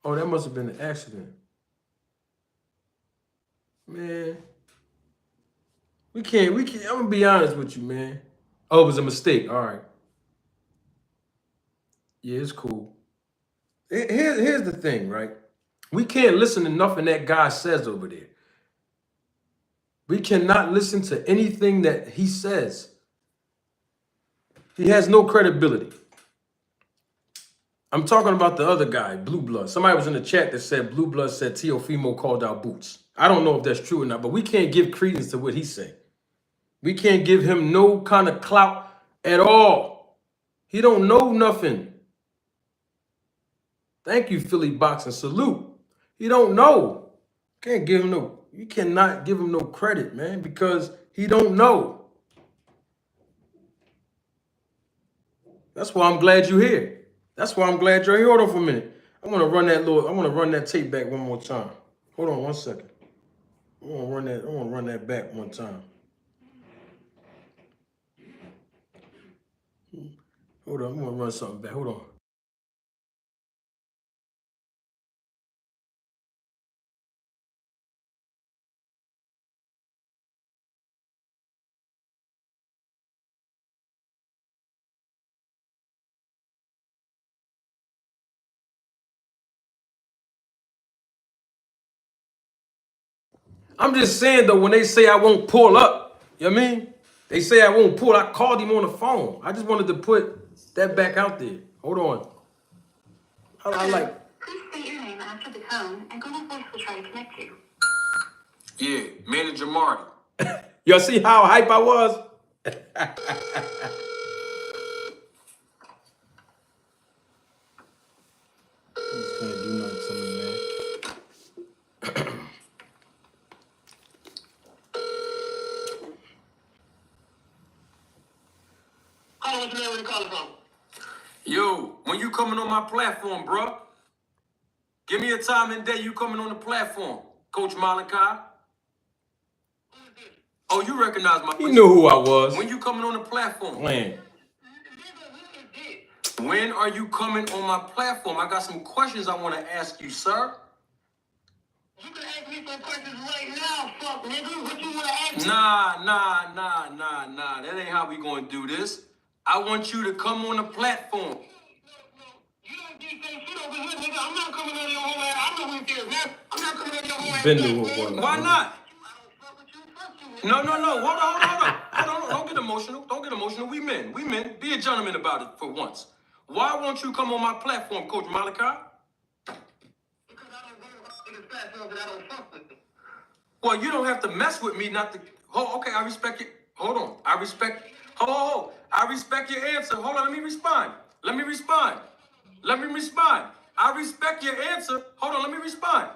Oh, that must have been an accident. Man. We can't, I'm gonna be honest with you, man. Oh, it was a mistake. All right. Yeah, it's cool. Here's the thing, right? We can't listen to nothing that guy says over there. We cannot listen to anything that he says. He has no credibility. I'm talking about the other guy, Blue Blood. Somebody was in the chat that said Blue Blood said Teofimo called out Boots. I don't know if that's true or not, but we can't give credence to what he said. We can't give him no kind of clout at all. He don't know nothing. Thank you, Philly Boxing. Salute. He don't know. Can't give him no. You cannot give him no credit, man, because he don't know. That's why I'm glad you're here. That's why I'm glad you're here. Hold on for a minute. I want to run that tape back one more time. Hold on 1 second. I want to run that back one time. Hold on, I'm gonna run something back. Hold on. I'm just saying though, when they say I won't pull up, you know what I mean? They say I won't pull. I called him on the phone. I just wanted to put that back out there. Hold on. I like. Please state your name after the tone, and Google Voice will try to connect you. Yeah, Manager Marty. Y'all see how hype I was? Just can't do nothing to me, man. Call what's the name where you calling from? Yo, when you coming on my platform, bro? Give me a time and day you coming on the platform, Coach Malachi. Oh, you recognize my. He knew who I was. When you coming on the platform? When? When are you coming on my platform? I got some questions I want to ask you, sir. You can ask me some questions right now, fuck nigga. What you want to ask me? Nah. That ain't how we gonna do this. I want you to come on the platform. No. You don't get that shit over here, nigga. I'm not coming on your whole ass. I know who it is, man. I'm not coming on your whole ass. Been the whole. Why not? No. Hold on. Don't get emotional. We men. Be a gentleman about it for once. Why won't you come on my platform, Coach Malachi? Because I don't go to niggas' platforms and I don't fuck with them. Well, you don't have to mess with me not to. Oh, okay, I respect it. Hold on. I respect your answer. Hold on, let me respond. I respect your answer. Hold on, let me respond.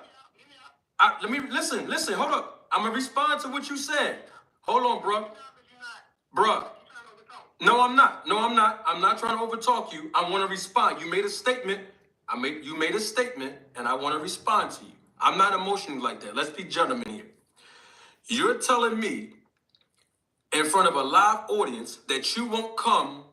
Listen, hold up. I'm gonna respond to what you said. Hold on, bruh. No, I'm not. I'm not trying to overtalk you. I want to respond. You made a statement. You made a statement, and I want to respond to you. I'm not emotional like that. Let's be gentlemen here. You're telling me in front of a live audience that you won't come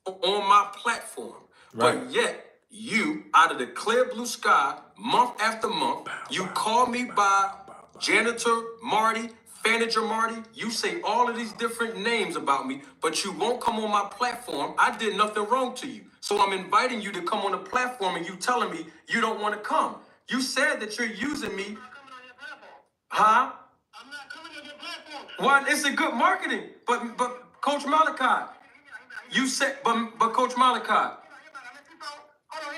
on my platform. Right. But yet, you, out of the clear blue sky, month after month, you call me by Janitor Marty, Fanager Marty. You say all of these different names about me, but you won't come on my platform. I did nothing wrong to you. So I'm inviting you to come on the platform, and you telling me you don't want to come. You said that you're using me. I'm not coming on your platform. Huh? I'm not coming on your platform. Well, it's a good marketing, but Coach Malachi, you said, but Coach Malachi,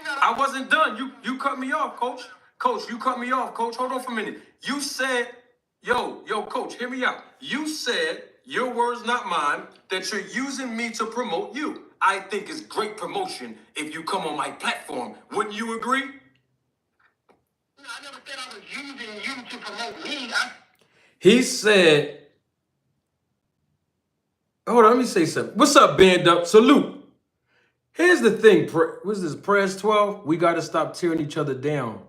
I wasn't done. You cut me off, Coach. Coach, you cut me off, Coach. Hold on for a minute. You said, yo, Coach, hear me out. You said, your words, not mine, that you're using me to promote you. I think it's great promotion if you come on my platform. Wouldn't you agree? No, I never said I was using you to promote me. He said, hold on, let me say something. What's up, Band Up? Salute. Here's the thing. What's this, Press 12? We got to stop tearing each other down.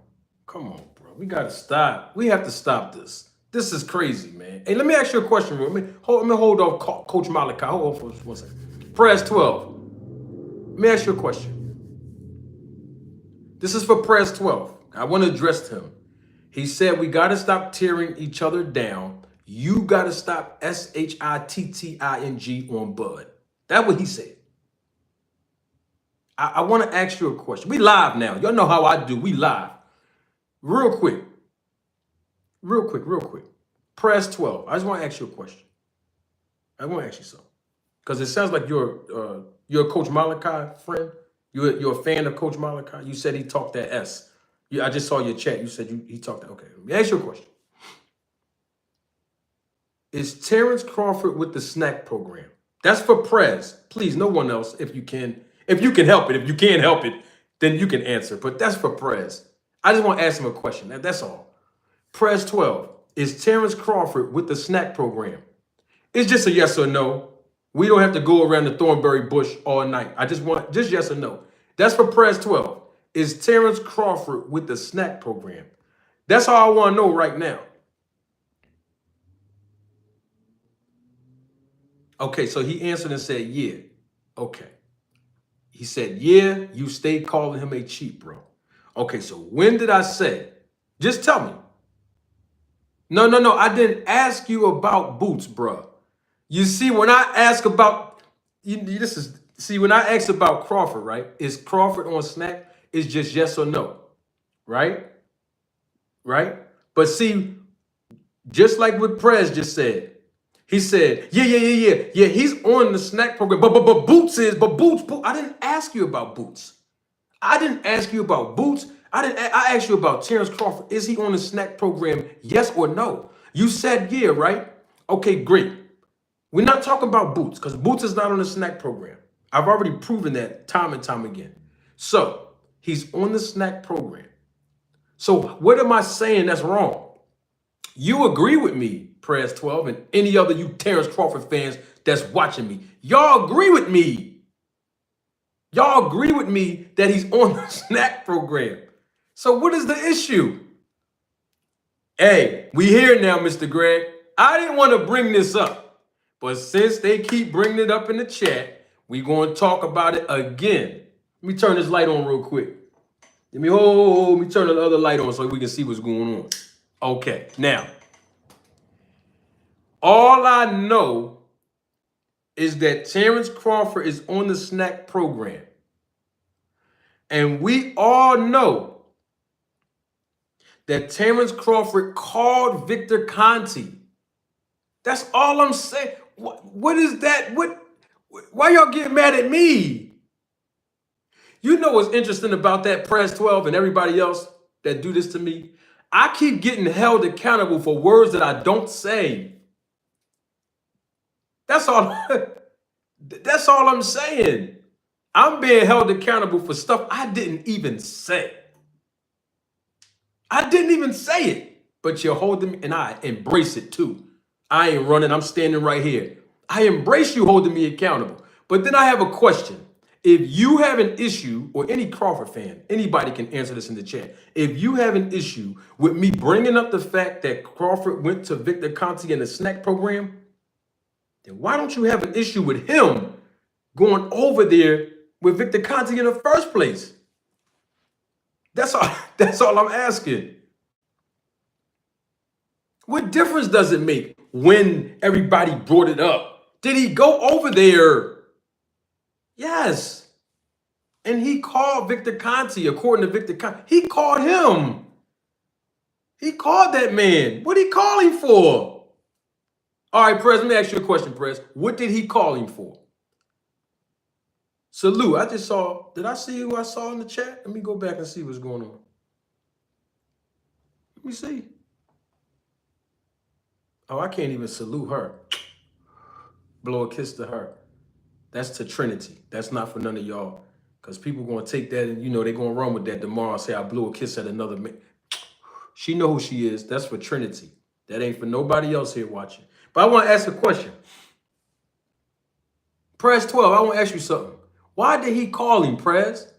Come on, bro. We got to stop. We have to stop this. This is crazy, man. Hey, let me ask you a question, bro. Let me hold off Coach Malachi. Hold on for 1 second. Press 12. Let me ask you a question. This is for Press 12. I want to address him. He said we got to stop tearing each other down. You got to stop shitting on Bud. That's what he said. I want to ask you a question. We live now. Y'all know how I do. We live. Real quick. Press 12. I just want to ask you a question. I want to ask you something. Because it sounds like you're a Coach Malachi friend. You're a fan of Coach Malachi? You said he talked that S. I just saw your chat. You said he talked that. Okay, let me ask you a question. Is Terence Crawford with the snack program? That's for Prez. Please, no one else, if you can help it. If you can't help it, then you can answer. But that's for Prez. I just want to ask him a question. That's all. Prez 12, is Terence Crawford with the snack program? It's just a yes or no. We don't have to go around the Thornberry bush all night. I just want just yes or no. That's for Prez 12. Is Terence Crawford with the snack program? That's all I want to know right now. Okay, so he answered and said, yeah. Okay. He said, yeah, you stay calling him a cheat, bro. Okay, so when did I say? Just tell me. No. I didn't ask you about boots, bro. You see, when I ask about, when I ask about Crawford, right? Is Crawford on snack? It's just yes or no, right? Right? But see, just like what Prez just said, he said, yeah, he's on the snack program, but Boots is, Boots, I didn't ask you about Boots. I didn't ask you about Boots. I asked you about Terence Crawford. Is he on the snack program, yes or no? You said yeah, right? Okay, great. We're not talking about Boots because Boots is not on the snack program. I've already proven that time and time again. So he's on the snack program. So what am I saying that's wrong? You agree with me, Prez 12, and any other you Terence Crawford fans that's watching me. Y'all agree with me. Y'all agree with me that he's on the snack program. So what is the issue? Hey, we here now, Mr. Greg. I didn't want to bring this up, but since they keep bringing it up in the chat, we're going to talk about it again. Let me turn this light on real quick. Let me turn the other light on so we can see what's going on. Okay, now, all I know is that Terence Crawford is on the snack program. And we all know that Terence Crawford called Victor Conte. That's all I'm saying. What is that? Why y'all get mad at me? You know what's interesting about that Prez 12 and everybody else that do this to me? I keep getting held accountable for words that I don't say. That's all. That's all I'm saying. I'm being held accountable for stuff I didn't even say. I didn't even say it, but you're holding me, and I embrace it too. I ain't running. I'm standing right here. I embrace you holding me accountable. But then I have a question. If you have an issue, or any Crawford fan, anybody can answer this in the chat. If you have an issue with me bringing up the fact that Crawford went to Victor Conte in the snack program, then why don't you have an issue with him going over there with Victor Conte in the first place? That's all I'm asking. What difference does it make when everybody brought it up? Did he go over there? Yes. And he called Victor Conte, according to Victor Conte. He called him. He called that man. What did he call him for? All right, Prez, let me ask you a question, Prez. What did he call him for? Salute. I just saw, did I see who I saw in the chat? Let me go back and see what's going on. Let me see. Oh, I can't even salute her. Blow a kiss to her. That's to Trinity. That's not for none of y'all. Because people going to take that and, they're going to run with that tomorrow and say, I blew a kiss at another man. She know who she is. That's for Trinity. That ain't for nobody else here watching. But I want to ask a question. Prez 12, I want to ask you something. Why did he call him, Prez?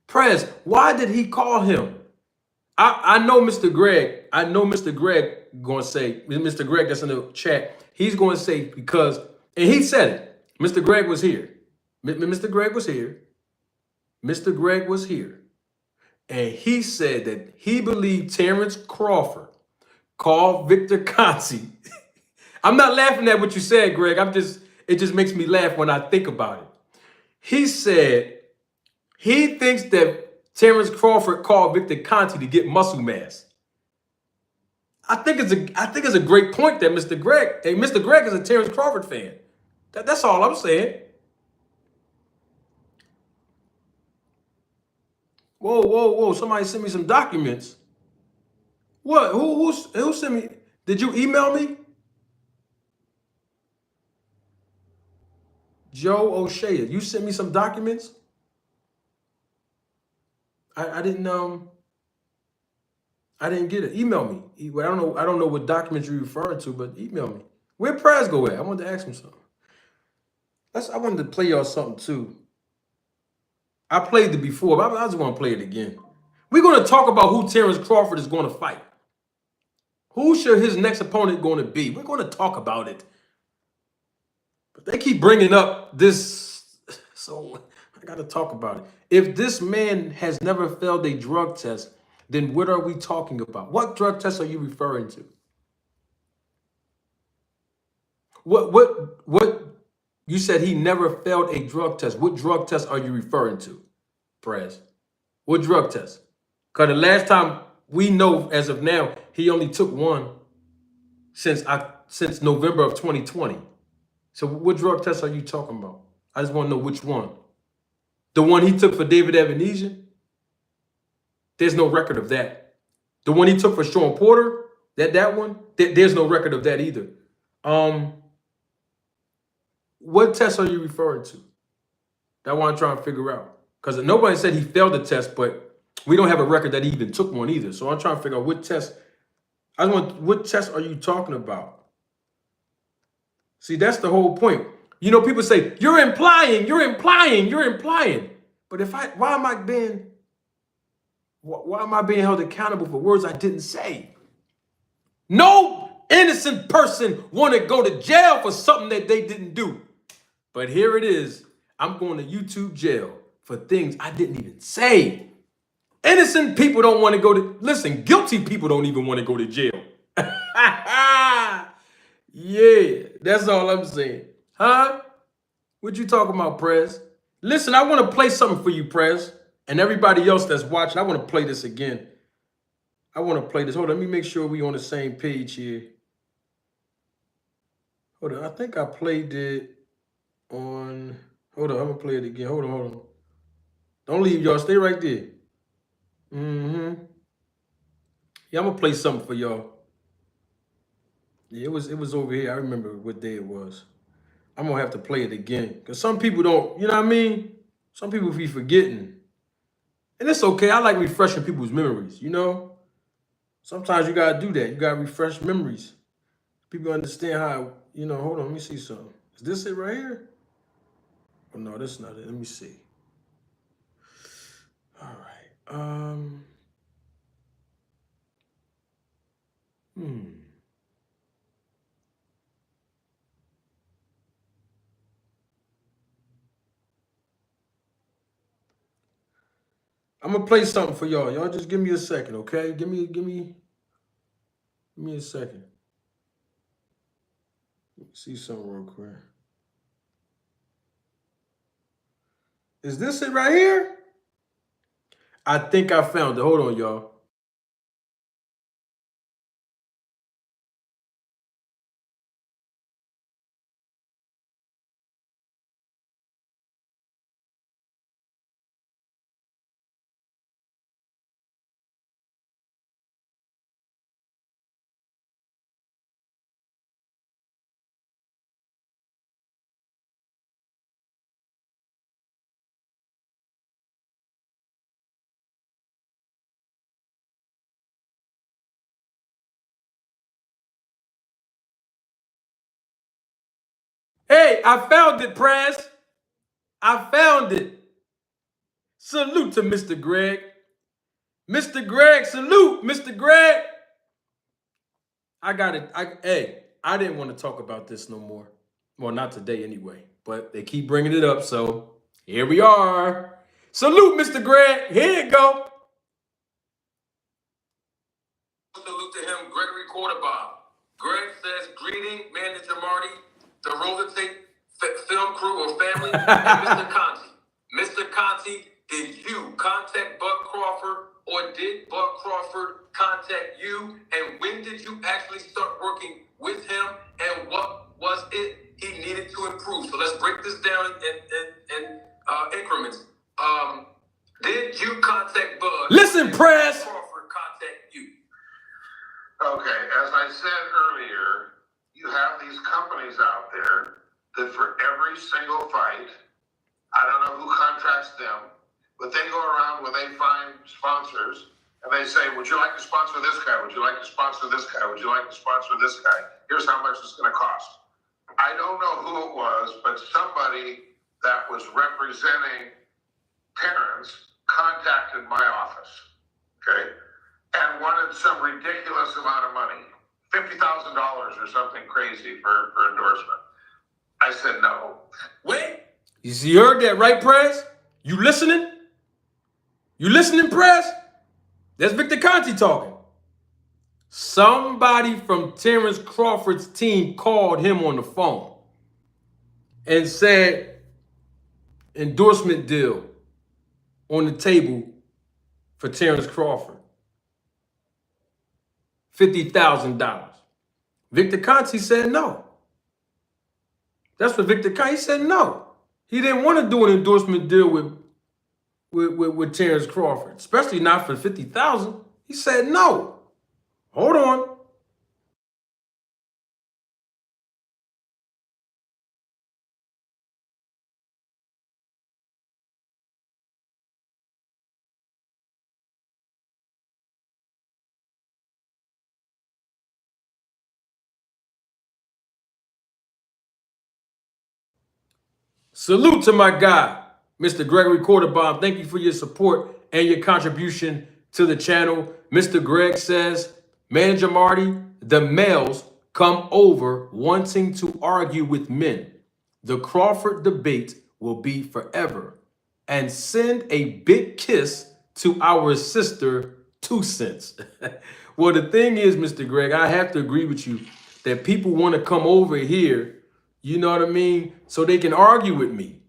Prez, why did he call him? I know Mr. Greg. I know Mr. Greg going to say, Mr. Greg that's in the chat, he's going to say because, and he said it. Mr. Greg was here. Mr. Greg was here. Mr. Greg was here. And he said that he believed Terence Crawford called Victor Conte. I'm not laughing at what you said, Greg. It just makes me laugh when I think about it. He said he thinks that Terence Crawford called Victor Conte to get muscle mass. I think it's a great point that Mr. Greg. Hey, Mr. Greg is a Terence Crawford fan. That's all I'm saying. Whoa. Somebody sent me some documents. What? Who sent me? Did you email me? Joe O'Shea, you sent me some documents? I didn't get it. Email me. I don't know what documents you're referring to, but email me. Where Praz go at? I wanted to ask him something. I wanted to play y'all something too. I played it before, but I just want to play it again. We're going to talk about who Terence Crawford is going to fight. Who should his next opponent going to be? We're going to talk about it. But they keep bringing up this, so I got to talk about it. If this man has never failed a drug test, then what are we talking about? What drug test are you referring to? What? You said he never failed a drug test. What drug test are you referring to, Prez? What drug test? Because the last time we know, as of now, he only took one since November of 2020. So what drug test are you talking about? I just want to know which one. The one he took for David Ebenezer? There's no record of that. The one he took for Sean Porter, that one, there's no record of that either. What test are you referring to? That's what I'm trying to figure out. Because nobody said he failed the test, but we don't have a record that he even took one either. So I'm trying to figure out what test. What test are you talking about? See, that's the whole point. You know, people say, you're implying. But why am I being held accountable for words I didn't say? No innocent person want to go to jail for something that they didn't do. But here it is. I'm going to YouTube jail for things I didn't even say. Innocent people don't want to go to, listen, guilty people don't even want to go to jail. Yeah, that's all I'm saying. Huh? What you talking about, Prez? Listen, I want to play something for you, Prez. And everybody else that's watching, I want to play this again. I want to play this. Hold on, let me make sure we on the same page here. Hold on, I think I played it on... Hold on, I'm going to play it again. Hold on. Don't leave, y'all. Stay right there. Yeah, I'm going to play something for y'all. Yeah, it was over here. I remember what day it was. I'm going to have to play it again. Because some people don't, you know what I mean? Some people be forgetting. And it's okay. I like refreshing people's memories, you know? Sometimes you got to do that. You got to refresh memories. People understand how, you know, hold on. Let me see something. Is this it right here? Oh, no, that's not it. Let me see. All right. I'm gonna play something for y'all. Y'all just give me a second, okay? Give me a second. Let me see something real quick. Is this it right here? I think I found it. Hold on, y'all. Hey, I found it, Prez. I found it. Salute to Mr. Greg. Mr. Greg, salute, Mr. Greg. I got it. I didn't want to talk about this no more. Well, not today anyway, but they keep bringing it up, so here we are. Salute, Mr. Greg. Here you go. Salute to him, Gregory Quarterbob. Greg says, greeting, Manager Marty, the roller tape film crew or family, and Mr. Conte. Mr. Conte, did you contact Buck Crawford or did Buck Crawford contact you? And when did you actually start working with him? And what was it he needed to improve? So let's break this down in increments. Did you contact Bud? Listen, Did press. Crawford contact you? Okay, as I said earlier, you have these companies out there that for every single fight, I don't know who contracts them, but they go around when they find sponsors and they say, would you like to sponsor this guy? Would you like to sponsor this guy? Would you like to sponsor this guy? Here's how much it's going to cost. I don't know who it was, but somebody that was representing Terence contacted my office, okay, and wanted some ridiculous amount of money, $50,000 or something crazy for endorsement. I said no. Wait. You heard that, right, Press? You listening? You listening, Press? That's Victor Conte talking. Somebody from Terence Crawford's team called him on the phone and said, endorsement deal on the table for Terence Crawford. $50,000. Victor Conte said no. That's what Victor Conte said no. He didn't want to do an endorsement deal with Terence Crawford, especially not for $50,000. He said no. Hold on. Salute to my guy, Mr. Gregory Quarterbaum. Thank you for your support and your contribution to the channel. Mr. Greg says, Manager Marty, the males come over wanting to argue with men. The Crawford debate will be forever. And send a big kiss to our sister, 2 cents. Well, the thing is, Mr. Greg, I have to agree with you that people want to come over here, you know what I mean, so they can argue with me.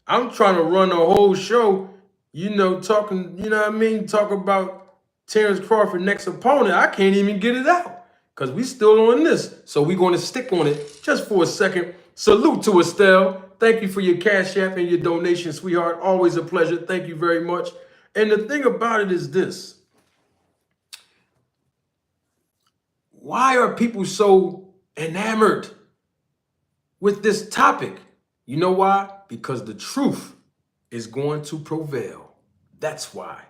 I'm trying to run a whole show, you know, talking, you know what I mean, talk about Terence Crawford next opponent. I can't even get it out because we still on this. So we're going to stick on it just for a second. Salute to Estelle. Thank you for your Cash App and your donation, sweetheart. Always a pleasure. Thank you very much. And the thing about it is this. Why are people so enamored with this topic? You know why? Because the truth is going to prevail. That's why.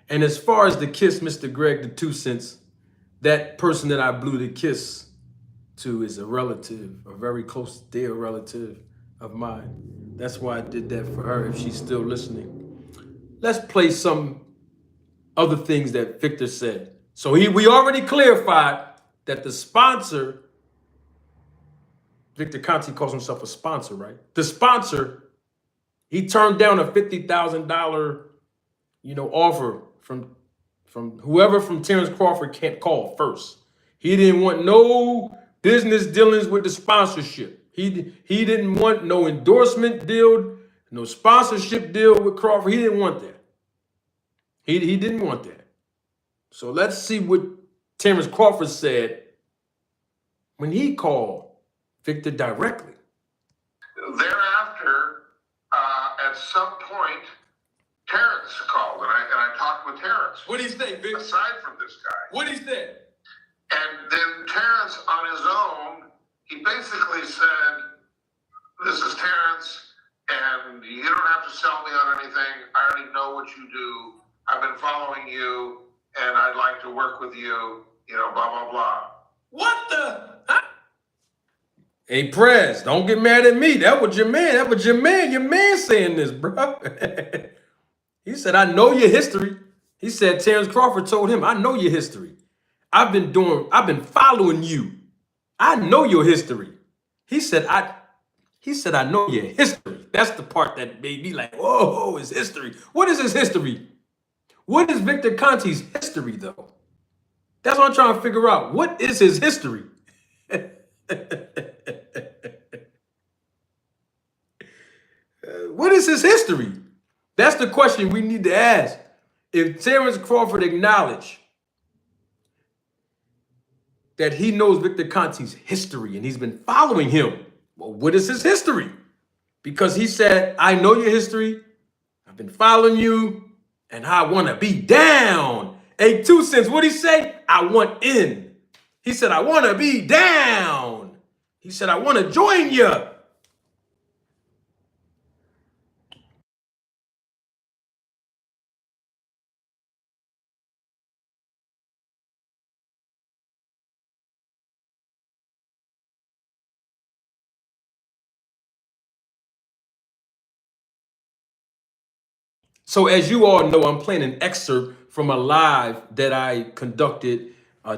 And as far as the kiss, Mr. Greg, the 2 cents, that person that I blew the kiss to is a relative, a very close, dear relative of mine. That's why I did that for her, if she's still listening. Let's play some other things that Victor said. So we already clarified that the sponsor, Victor Conte calls himself a sponsor, right? The sponsor, he turned down a $50,000, you know, offer from whoever from Terence Crawford can't call first. He didn't want no business dealings with the sponsorship. He didn't want no endorsement deal, no sponsorship deal with Crawford. He didn't want that. He didn't want that. So let's see what Terence Crawford said when he called Victor directly. Thereafter, at some point, Terence called, and I talked with Terence. What did he say, Vic? Aside from this guy. What did he say? And then Terence, on his own, he basically said, this is Terence, and you don't have to sell me on anything. I already know what you do. I've been following you, and I'd like to work with you, you know, blah, blah, blah. What the? Huh? Hey, Prez, don't get mad at me. That was your man. That was your man. Your man saying this, bro. He said, I know your history. He said Terence Crawford told him, I know your history. I've been following you. I know your history. He said, I know your history. That's the part that made me like, whoa, his history. What is his history? What is Victor Conte's history, though? That's what I'm trying to figure out. What is his history? What is his history? That's the question we need to ask. If Terence Crawford acknowledged that he knows Victor Conte's history and he's been following him, well, what is his history? Because he said, I know your history. I've been following you. and I want to be down. Hey, 2 Cents, what'd he say? I want in. He said, I want to be down. He said, I want to join you. So as you all know, I'm playing an excerpt from a live that I conducted.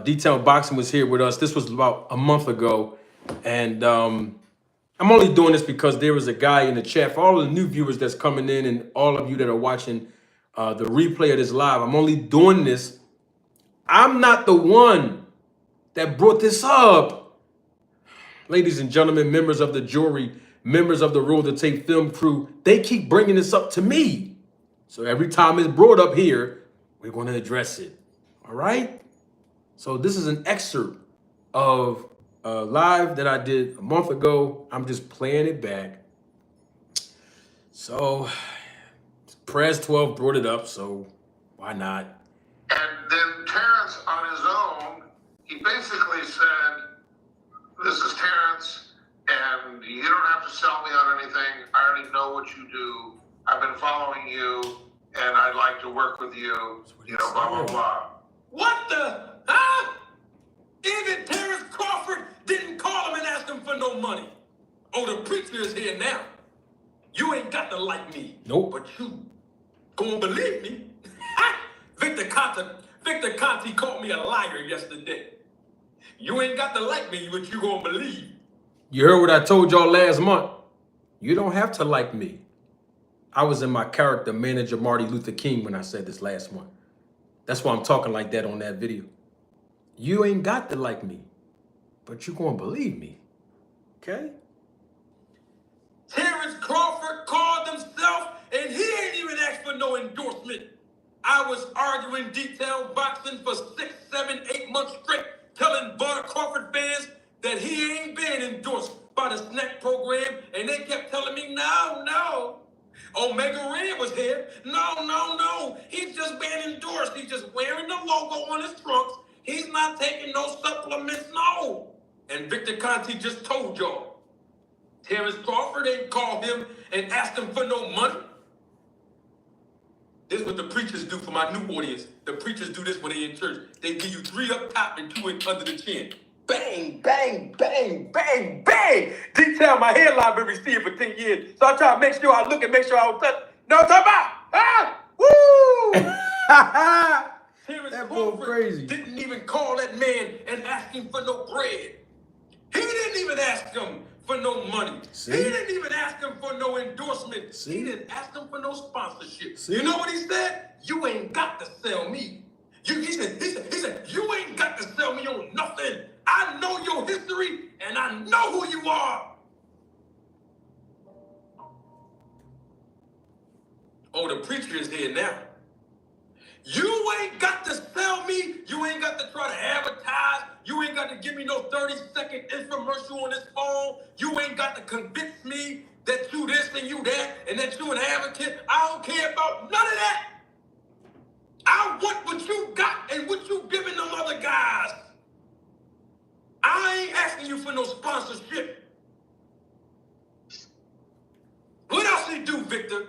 Detailed Boxing was here with us. This was about a month ago. And I'm only doing this because there was a guy in the chat, for all the new viewers that's coming in and all of you that are watching the replay of this live. I'm only doing this. I'm not the one that brought this up. Ladies and gentlemen, members of the jury, members of the Roll the Tape film crew, they keep bringing this up to me. So every time it's brought up here, we're going to address it. All right? So this is an excerpt of a live that I did a month ago. I'm just playing it back. So Press 12 brought it up, so why not? And then Terence, on his own, he basically said, this is Terence, and you don't have to sell me on anything. I already know what you do. I've been following you, and I'd like to work with you, blah, blah, blah. What the? Huh? Even Terence Crawford didn't call him and ask him for no money. Oh, the preacher is here now. You ain't got to like me. Nope. But you gonna believe me. Victor Conte called me a liar yesterday. You ain't got to like me, but you gonna believe. You heard what I told y'all last month. You don't have to like me. I was in my character, Manager Martin Luther King, when I said this last month. That's why I'm talking like that on that video. You ain't got to like me, but you gonna believe me, okay? Terence Crawford called himself, and he ain't even asked for no endorsement. I was arguing detailed boxing for 6, 7, 8 months straight, telling Crawford fans that he ain't been endorsed by the snack program, and they kept telling me, no. Omega Red was here. No. He's just been endorsed. He's just wearing the logo on his trunks. He's not taking no supplements, no. And Victor Conte just told y'all, Terence Crawford ain't called him and asked him for no money. This is what the preachers do for my new audience. The preachers do this when they in church. They give you 3 up top and 2 under the chin. Bang, bang, bang, bang, bang. Detail, my hairline been received for 10 years. So I'm trying to make sure I look and make sure I don't touch. No, talk about. Woo! Terence That boy Crawford crazy. didn't even call that man and ask him for no bread. He didn't even ask him for no money. See? He didn't even ask him for no endorsement. See? He didn't ask him for no sponsorship. See? You know what he said? You ain't got to sell me. He said, you ain't got to sell me on nothing. I know your history, and I know who you are. Oh, the preacher is here now. You ain't got to sell me. You ain't got to try to advertise. You ain't got to give me no 30-second infomercial on this phone. You ain't got to convince me that you this and you that and that you an advocate. I don't care about none of that. I want what you got and what you giving them other guys. I ain't asking you for no sponsorship. What else he do, Victor?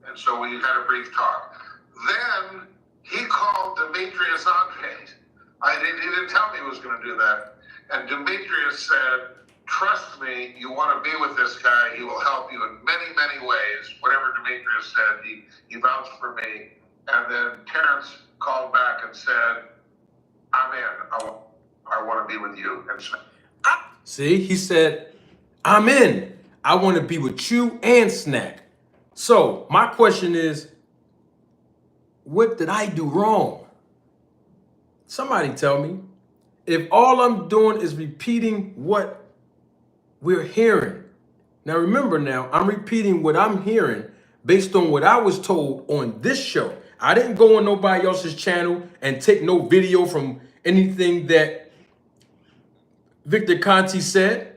And so we had a brief talk. Then he called Demetrius Andrade. He didn't tell me he was going to do that. And Demetrius said, trust me, you want to be with this guy. He will help you in many, many ways. Whatever Demetrius said, he vouched for me. And then Terence called back and said, I'm in. I want to be with you. And so, See, he said, I'm in. I want to be with you and Snack. So my question is, what did I do wrong? Somebody tell me. If all I'm doing is repeating what we're hearing. Now remember now, I'm repeating what I'm hearing based on what I was told on this show. I didn't go on nobody else's channel and take no video from anything that Victor Conte said.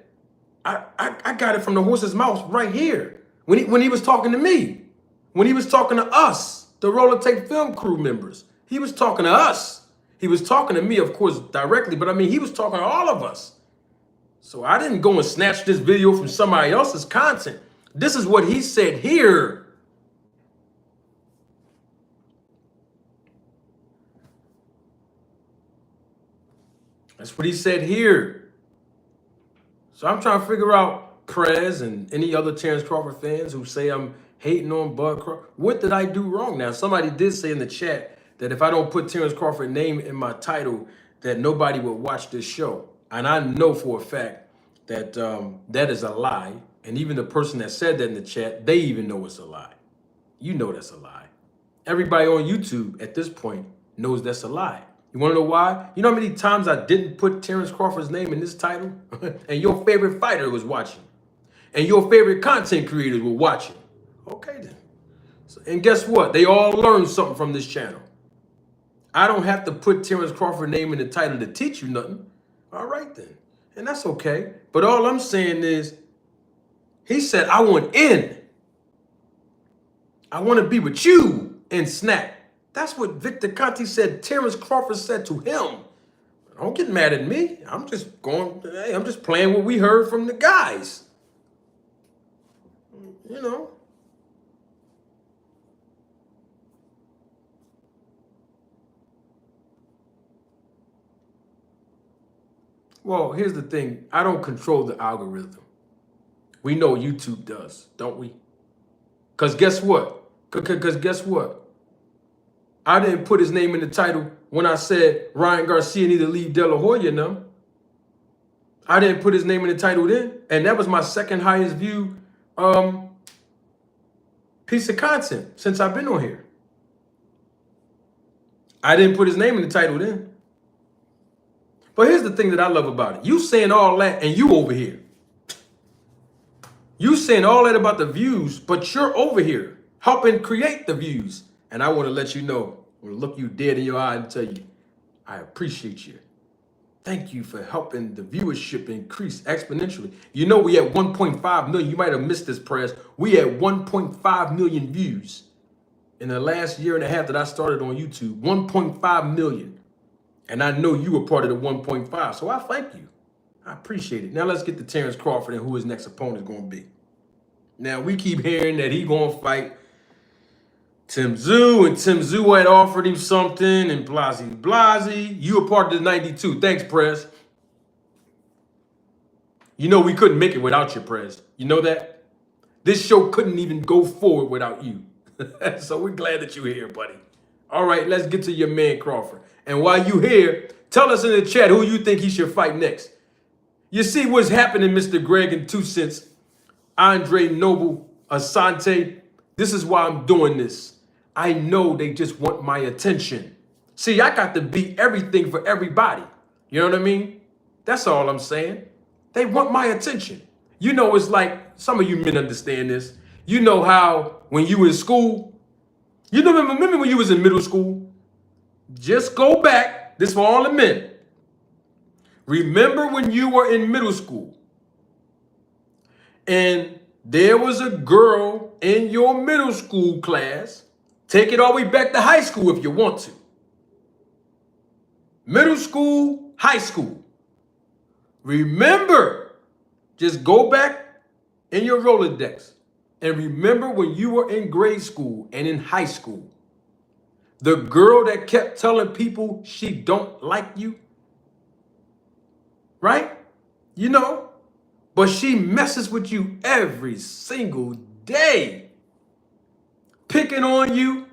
I got it from the horse's mouth right here. When he was talking to me. When he was talking to us. the roller tape film crew members. He was talking to us. He was talking to me, of course, directly, but I mean, he was talking to all of us. So I didn't go and snatch this video from somebody else's content. This is what he said here. That's what he said here. So I'm trying to figure out, Prez and any other Terence Crawford fans who say I'm hating on Bud Crawford, what did I do wrong? Now, somebody did say in the chat that if I don't put Terence Crawford's name in my title, that nobody would watch this show. And I know for a fact that that is a lie. And even the person that said that in the chat, they even know it's a lie. You know that's a lie. Everybody on YouTube at this point knows that's a lie. You want to know why? You know how many times I didn't put Terence Crawford's name in this title? And your favorite fighter was watching. And your favorite content creators were watching. Okay then. So, and guess what? They all learned something from this channel. I don't have to put Terence Crawford's name in the title to teach you nothing. All right then. And that's okay. But all I'm saying is, he said, I want in. I want to be with you and snap. That's what Victor Conte said Terence Crawford said to him. Don't get mad at me. I'm just playing what we heard from the guys. You know. Well, here's the thing. I don't control the algorithm. We know YouTube does, don't we? Because guess what? Because guess what? I didn't put his name in the title when I said Ryan Garcia need to leave De La Hoya now. I didn't put his name in the title then. And that was my second highest view piece of content since I've been on here. I didn't put his name in the title then. But here's the thing that I love about it. You saying all that and you over here. You saying all that about the views, but you're over here helping create the views. And I want to let you know, I want to look you dead in your eye and tell you, I appreciate you. Thank you for helping the viewership increase exponentially. You know, we at 1.5 million. You might have missed this, press. We at 1.5 million views in the last year and a half that I started on YouTube. 1.5 million. And I know you were part of the 1.5. So I thank you. I appreciate it. Now let's get to Terence Crawford and who his next opponent is going to be. Now, we keep hearing that he's going to fight Tszyu, and Tszyu had offered him something, and blasey. You were part of the 92. Thanks, Prez. You know we couldn't make it without you, Prez. You know that? This show couldn't even go forward without you. So we're glad that you're here, buddy. All right, let's get to your man, Crawford. And while you're here, tell us in the chat who you think he should fight next. You see what's happening, Mr. Greg and 2 Cents, Andre Noble, Asante. This is why I'm doing this. I know they just want my attention. See, I got to be everything for everybody. You know what I mean? That's all I'm saying. They want my attention. You know, it's like, some of you men understand this. You know how when you in school, you know, remember when you was in middle school? Just go back. This for all the men. Remember when you were in middle school and there was a girl in your middle school class. Take it all the way back to high school if you want to. Middle school, high school. Remember, just go back in your Rolodex and remember when you were in grade school and in high school. The girl that kept telling people she don't like you. Right? You know, but she messes with you every single day. Picking on you,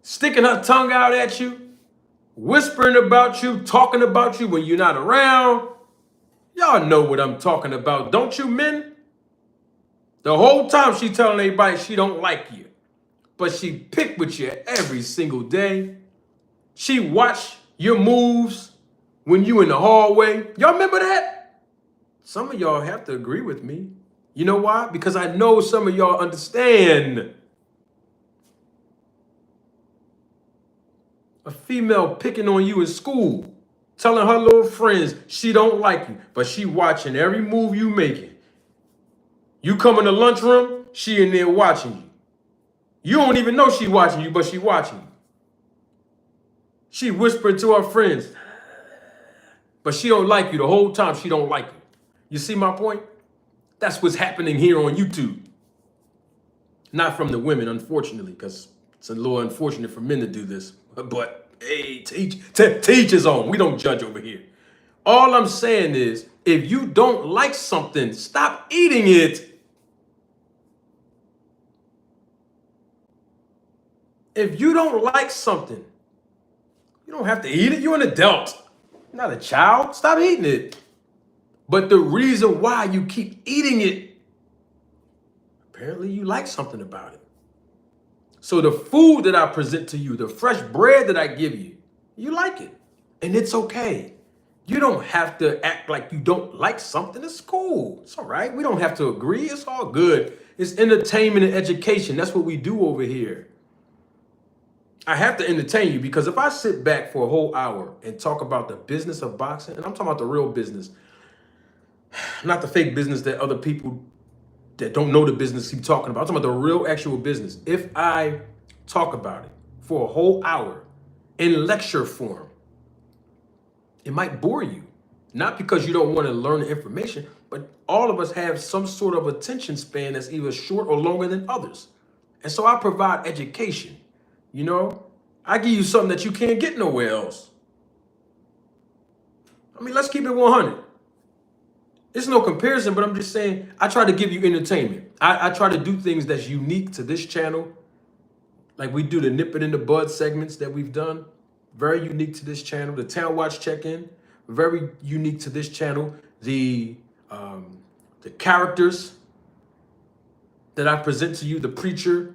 sticking her tongue out at you, whispering about you, talking about you when you're not around. Y'all know what I'm talking about, don't you, men? The whole time she telling everybody she don't like you, but she pick with you every single day. She watch your moves when you in the hallway. Y'all remember that? Some of y'all have to agree with me. You know why? Because I know some of y'all understand. A female picking on you in school, telling her little friends she don't like you, but she watching every move you making. You come in the lunchroom, she in there watching you. You don't even know she watching you, but she watching you. She whispering to her friends, but she don't like you the whole time. She don't like you. You see my point? That's what's happening here on YouTube. Not from the women, unfortunately, because it's a little unfortunate for men to do this. But hey, teach his own. We don't judge over here. All I'm saying is, if you don't like something, stop eating it. If you don't like something, you don't have to eat it. You're an adult, you're not a child. Stop eating it. But the reason why you keep eating it, apparently you like something about it. So the food that I present to you, the fresh bread that I give you, you like it. And it's okay. You don't have to act like you don't like something. It's cool. It's all right. We don't have to agree. It's all good. It's entertainment and education. That's what we do over here. I have to entertain you because if I sit back for a whole hour and talk about the business of boxing, and I'm talking about the real business, not the fake business that other people that don't know the business keep talking about. I'm talking about the real actual business. If I talk about it for a whole hour in lecture form, it might bore you. Not because you don't want to learn the information, but all of us have some sort of attention span that's either short or longer than others. And so I provide education. You know, I give you something that you can't get nowhere else. I mean, let's keep it 100. It's no comparison, but I'm just saying, I try to give you entertainment. I try to do things that's unique to this channel. Like we do the nip it in the bud segments that we've done. Very unique to this channel. The Town Watch check-in, very unique to this channel. The characters that I present to you, the preacher,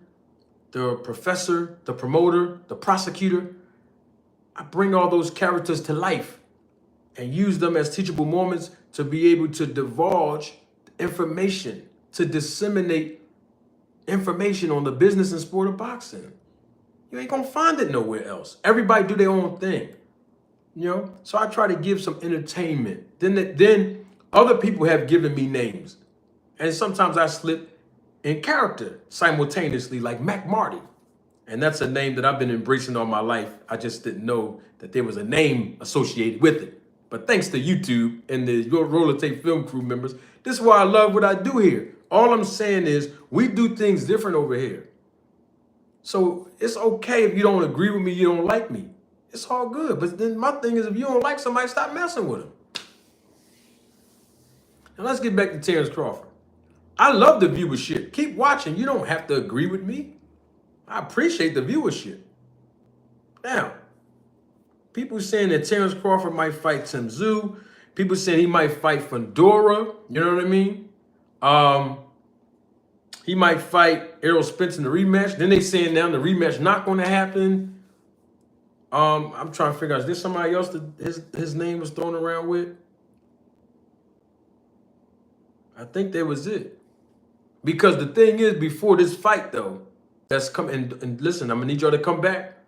the professor, the promoter, the prosecutor, I bring all those characters to life and use them as teachable moments to be able to divulge information, to disseminate information on the business and sport of boxing. You ain't gonna find it nowhere else. Everybody do their own thing, you know? So I try to give some entertainment. Then other people have given me names. And sometimes I slip in character simultaneously, like Mac Marty. And that's a name that I've been embracing all my life. I just didn't know that there was a name associated with it. But thanks to YouTube and the Your Roller Tape Film Crew members, this is why I love what I do here. All I'm saying is we do things different over here. So it's okay if you don't agree with me, you don't like me. It's all good. But then my thing is, if you don't like somebody, stop messing with them. Now let's get back to Terence Crawford. I love the viewership. Keep watching. You don't have to agree with me. I appreciate the viewership. Now, people saying that Terence Crawford might fight Tszyu. People saying he might fight Fundora. You know what I mean? He might fight Errol Spence in the rematch. Then they saying now the rematch not going to happen. I'm trying to figure out, is there somebody else that his name was thrown around with? I think that was it. Because the thing is, before this fight, though, that's coming, and listen, I'm going to need y'all to come back.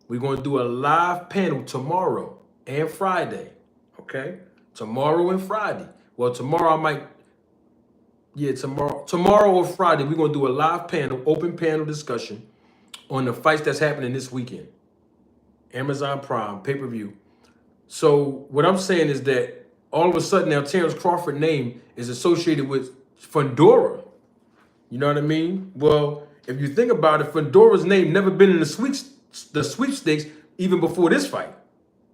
We're going to do a live panel tomorrow and Friday, okay? Tomorrow and Friday. Well, tomorrow I might, tomorrow or Friday, we're going to do a live panel, open panel discussion on the fights that's happening this weekend. Amazon Prime, pay-per-view. So what I'm saying is that all of a sudden now Terence Crawford's name is associated with Fundora. You know what I mean? Well, if you think about it, Fundora's name never been in the sweepstakes even before this fight.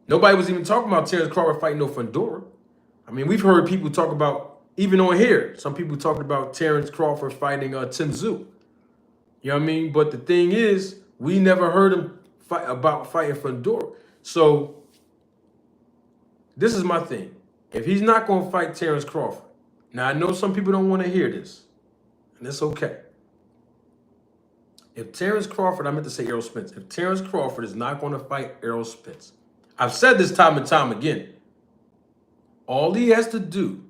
Nobody was even talking about Terence Crawford fighting no Fundora. I mean, we've heard people talk about, even on here, some people talking about Terence Crawford fighting Tszyu. You know what I mean? But the thing is, we never heard him fight about fighting Fundora. So this is my thing. If he's not going to fight Terence Crawford, now I know some people don't want to hear this, and it's okay. If Terence Crawford, I meant to say Errol Spence, if Terence Crawford is not going to fight Errol Spence, I've said this time and time again, all he has to do,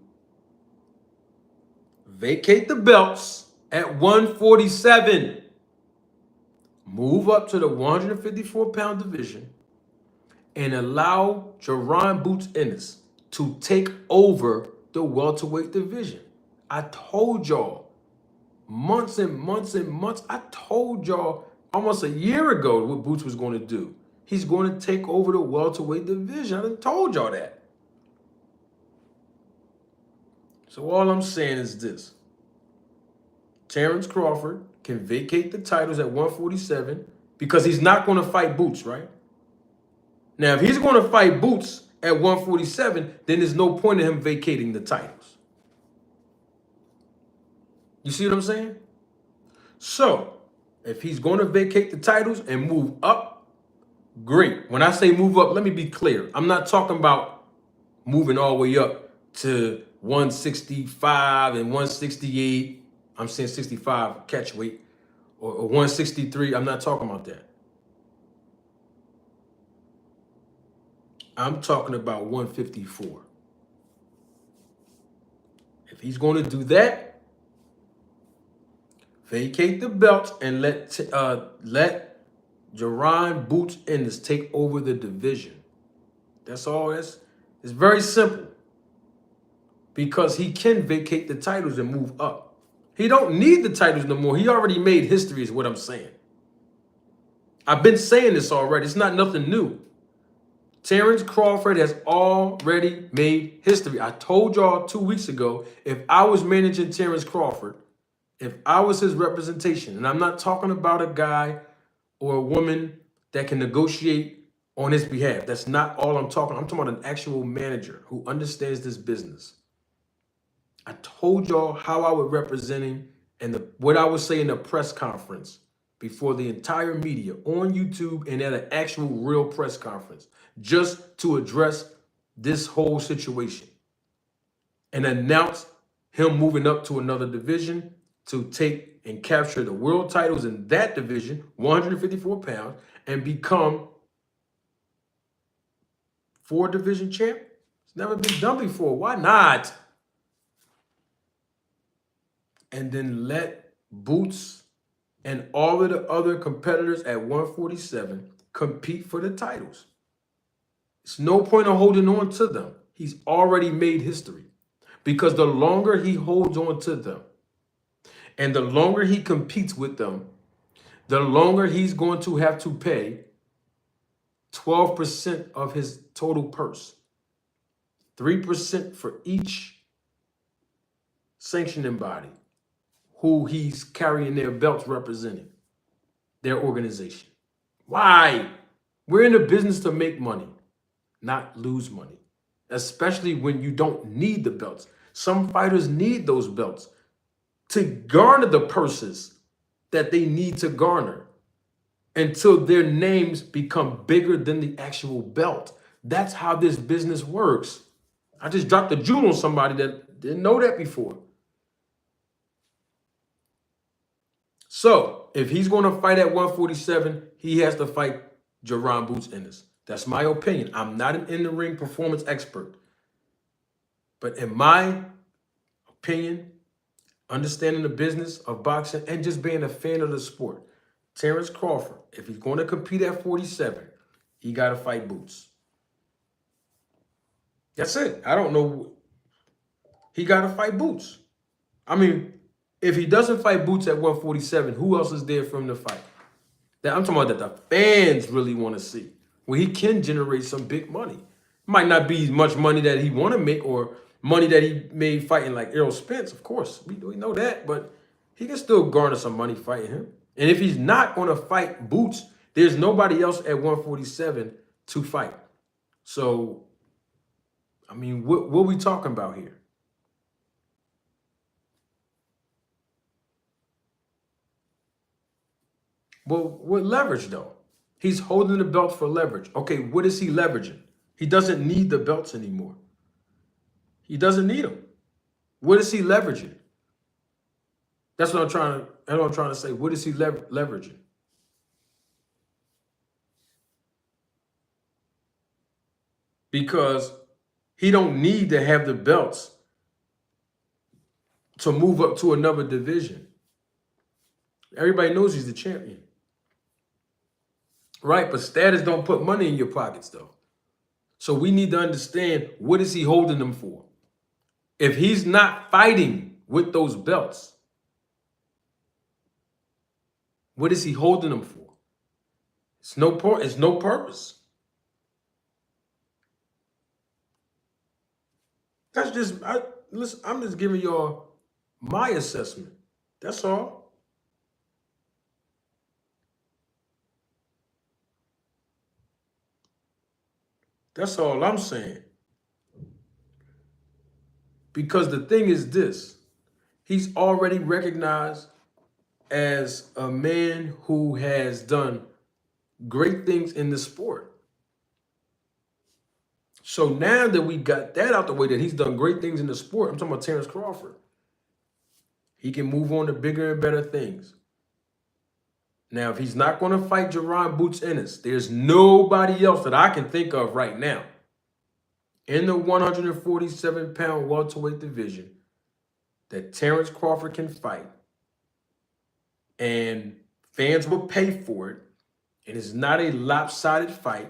vacate the belts at 147, move up to the 154-pound division, and allow Jaron Boots Ennis to take over the welterweight division. I told y'all, months and months and months. I told y'all almost a year ago what Boots was going to do. He's going to take over the welterweight division. I done told y'all that. So all I'm saying is this. Terence Crawford can vacate the titles at 147 because he's not going to fight Boots, right? Now, if he's going to fight Boots at 147, then there's no point in him vacating the titles. You see what I'm saying? So, if he's going to vacate the titles and move up, great. When I say move up, let me be clear. I'm not talking about moving all the way up to 165 and 168. I'm saying 65 catch weight or 163. I'm not talking about that. I'm talking about 154. If he's going to do that, vacate the belts and let Jaron Boots Ennis take over the division. That's all. It's very simple. Because he can vacate the titles and move up. He don't need the titles no more. He already made history is what I'm saying. I've been saying this already. It's not nothing new. Terence Crawford has already made history. I told y'all 2 weeks ago, if I was managing Terence Crawford, if I was his representation, and I'm not talking about a guy or a woman that can negotiate on his behalf. That's not all I'm talking. I'm talking about an actual manager who understands this business. I told y'all how I would represent him and what I would say in the press conference before the entire media on YouTube and at an actual real press conference just to address this whole situation and announce him moving up to another division to take and capture the world titles in that division, 154 pounds, and become 4-division champ. It's never been done before. Why not? And then let Boots and all of the other competitors at 147 compete for the titles. It's no point in holding on to them. He's already made history. Because the longer he holds on to them and the longer he competes with them, the longer he's going to have to pay 12% of his total purse. 3% for each sanctioning body who he's carrying their belts representing, their organization. Why? We're in the business to make money, not lose money, especially when you don't need the belts. Some fighters need those belts to garner the purses that they need to garner until their names become bigger than the actual belt. That's how this business works. I just dropped a jewel on somebody that didn't know that before. So, if he's going to fight at 147, he has to fight Jaron Boots Ennis. That's my opinion. I'm not an in-the-ring performance expert. But in my opinion, understanding the business of boxing and just being a fan of the sport, Terence Crawford, if he's going to compete at 47, he got to fight Boots. That's it. I don't know. He got to fight Boots. I mean, if he doesn't fight Boots at 147, who else is there for him to fight? That I'm talking about that the fans really want to see. Where he can generate some big money. Might not be much money that he want to make or money that he made fighting like Errol Spence, of course. We know that, but he can still garner some money fighting him. And if he's not going to fight Boots, there's nobody else at 147 to fight. So, I mean, what are we talking about here? Well, what leverage, though? He's holding the belts for leverage. Okay, what is he leveraging? He doesn't need the belts anymore. He doesn't need them. What is he leveraging? That's what I'm trying to say. What is he leveraging? Because he don't need to have the belts to move up to another division. Everybody knows he's the champion. Right, but status don't put money in your pockets, though. So we need to understand, what is he holding them for? If he's not fighting with those belts, What is he holding them for? It's no point. It's no purpose. That's just listen. I'm just giving y'all my assessment. That's all. That's all I'm saying. Because the thing is this, he's already recognized as a man who has done great things in the sport. So now that we got that out the way, that he's done great things in the sport, I'm talking about Terence Crawford. He can move on to bigger and better things. Now, if he's not going to fight Jaron Boots Ennis, there's nobody else that I can think of right now in the 147-pound welterweight division that Terence Crawford can fight, and fans will pay for it, and it's not a lopsided fight,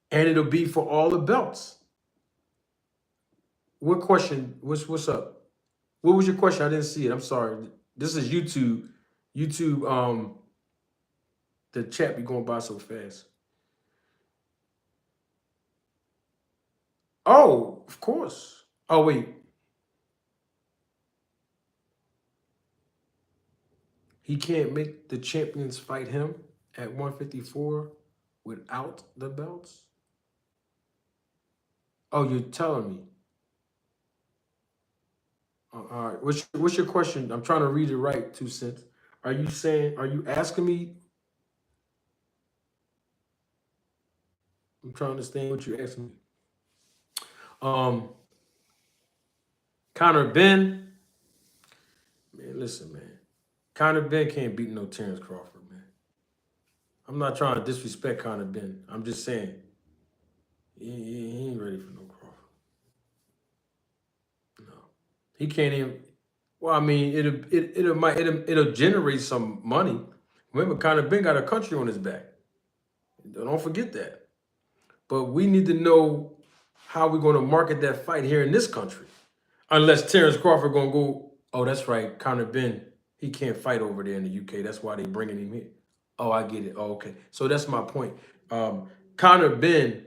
and it'll be for all the belts. What question? What's up? What was your question? I didn't see it. I'm sorry. This is YouTube. The chat be going by so fast. Oh, of course. Oh, wait. He can't make the champions fight him at 154 without the belts? Oh, you're telling me. All right. What's your question? I'm trying to read it right, 2 cents. Are you asking me? I'm trying to understand what you're asking me. Conor Benn. Man, listen, man. Conor Benn can't beat no Terence Crawford, man. I'm not trying to disrespect Conor Benn. I'm just saying he ain't ready for no Crawford. No, he can't even. Well, I mean, it'll generate some money. Remember, Conor Benn got a country on his back. Don't forget that. But we need to know how we're going to market that fight here in this country. Unless Terence Crawford going to go, oh, that's right, Conor Benn, he can't fight over there in the UK. That's why they bringing him here. Oh, I get it. Oh, okay. So that's my point. Conor Benn,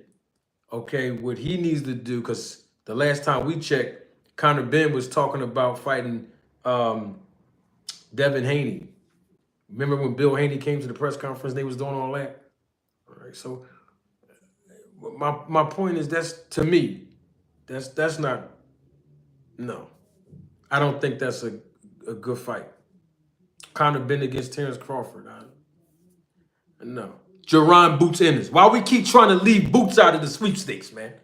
okay, what he needs to do, because the last time we checked, Conor Benn was talking about fighting Devin Haney. Remember when Bill Haney came to the press conference, they was doing all that? All right, so my point is, that's, to me, that's not, no. I don't think that's a good fight. Conor Benn against Terence Crawford. No. Jaron Boots Ennis. Why we keep trying to leave Boots out of the sweepstakes, man?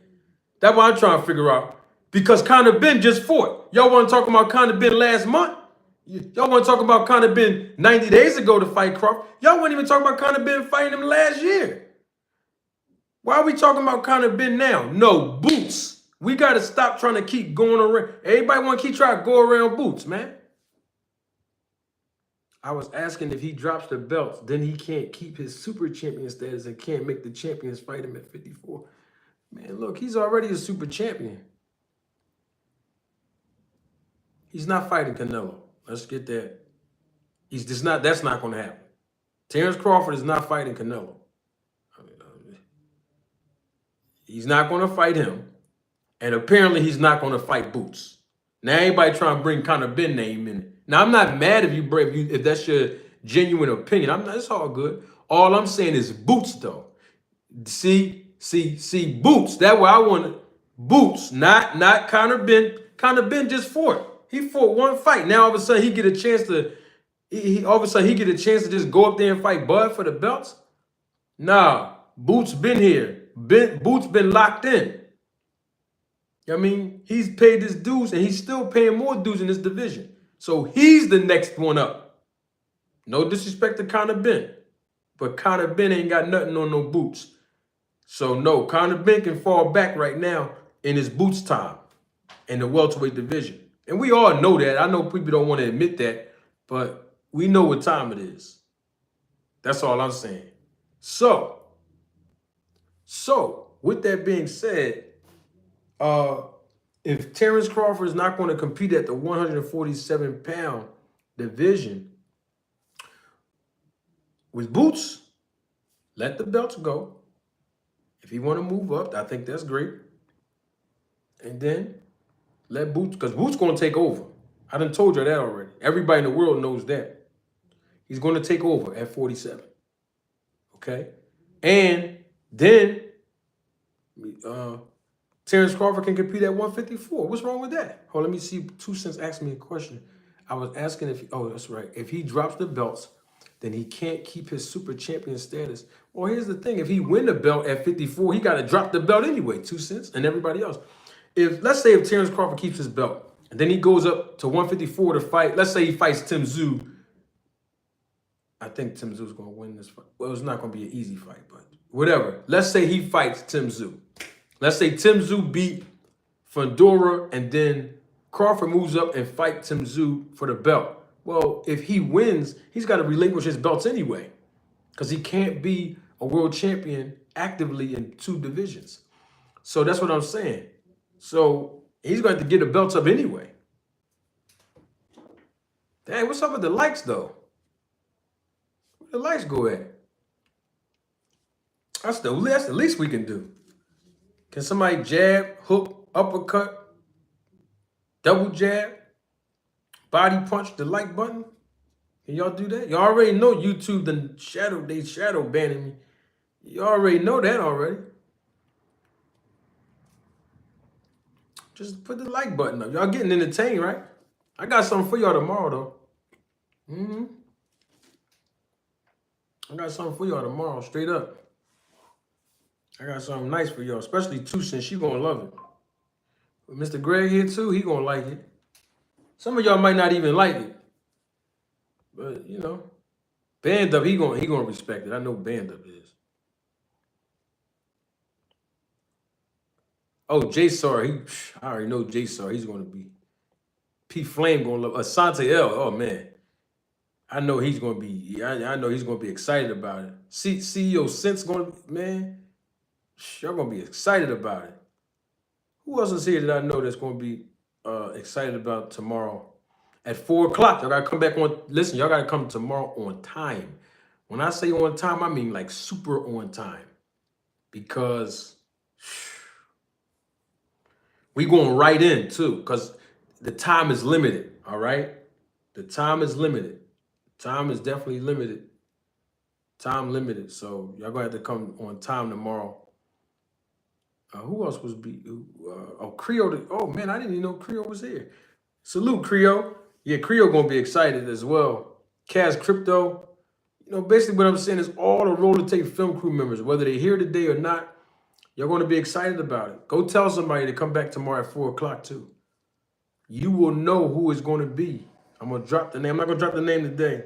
That's what I'm trying to figure out. Because Conor Benn just fought. Y'all want to talk about Conor Benn last month? Y'all want to talk about Conor Benn 90 days ago to fight Crawford? Y'all wouldn't even talk about Conor Benn fighting him last year. Why are we talking about Conor Benn now? No, Boots. We got to stop trying to keep going around. Everybody want to keep trying to go around Boots, man. I was asking, if he drops the belts, then he can't keep his super champion status and can't make the champions fight him at 54. Man, look, he's already a super champion. He's not fighting Canelo. Let's get that. He's just not. That's not going to happen. Terence Crawford is not fighting Canelo. He's not going to fight him. And apparently he's not going to fight Boots. Now everybody trying to bring Conor Benn name in. Now I'm not mad if that's your genuine opinion. I'm not. It's all good. All I'm saying is Boots, though. See, Boots. That's why I want Boots, not Conor Benn. Conor Benn just fought. He fought one fight. Now all of a sudden he get a chance to. All of a sudden he get a chance to just go up there and fight Bud for the belts. Nah, Boots been here. Boots been locked in. I mean, he's paid his dues, and he's still paying more dues in this division. So he's the next one up. No disrespect to Conor Benn, but Conor Benn ain't got nothing on no Boots. So no, Conor Benn can fall back right now in his Boots time in the welterweight division. And we all know that. I know people don't want to admit that, but we know what time it is. That's all I'm saying. So with that being said, if Terence Crawford is not going to compete at the 147-pound division, With Boots, let the belts go. If he want to move up, I think that's great. And then let Boots, because Boots going to take over. I done told you that already. Everybody in the world knows that. He's going to take over at 47. Okay? And then Terence Crawford can compete at 154. What's wrong with that? Oh, let me see. 2 Cents asked me a question. I was asking if, that's right. If he drops the belts, then he can't keep his super champion status. Well, here's the thing. If he win the belt at 54, he got to drop the belt anyway, 2 Cents and everybody else. Let's say if Terence Crawford keeps his belt, and then he goes up to 154 to fight, let's say he fights Tszyu. I think Tszyu's going to win this fight. Well, it's not going to be an easy fight, but whatever. Let's say he fights Tszyu. Let's say Tszyu beat Fundora, and then Crawford moves up and fights Tszyu for the belt. Well, if he wins, he's got to relinquish his belts anyway, because he can't be a world champion actively in 2 divisions. So that's what I'm saying. So he's going to have to get the belts up anyway. Dang, what's up with the likes, though? Where the likes go at? That's the least we can do. Can somebody jab, hook, uppercut, double jab, body punch the like button? Can y'all do that? Y'all already know YouTube they shadow banning me. You already know that already. Just put the like button up. Y'all getting entertained, right? I got something for y'all tomorrow, though. I got something for y'all tomorrow, straight up. I got something nice for y'all, especially 2 Cents. She gonna love it. With Mr. Greg here, too, he gonna like it. Some of y'all might not even like it. But, you know, Band Up, he gonna respect it. I know Band Up is. Oh, J-Sar, I already know J-Sar. He's going to be. P Flame going to love. Asante L, oh, man. I know he's going to be, I know he's going to be excited about it. CEO Sense going to, man, y'all going to be excited about it. Who else is here that I know that's going to be excited about tomorrow? At 4 o'clock, y'all got to come back on. Listen, y'all got to come tomorrow on time. When I say on time, I mean like super on time. Because we going right in, too, because the time is limited, all right? The time is limited. Time is definitely limited. Time limited, so y'all going to have to come on time tomorrow. Who else was Creo? Oh, man, I didn't even know Creo was here. Salute, Creo. Yeah, Creo going to be excited as well. Kaz Crypto. You know, basically what I'm saying is all the Roller Tape Film crew members, whether they're here today or not, you're going to be excited about it. Go tell somebody to come back tomorrow at 4 o'clock, too. You will know who it's going to be. I'm going to drop the name. I'm not going to drop the name today.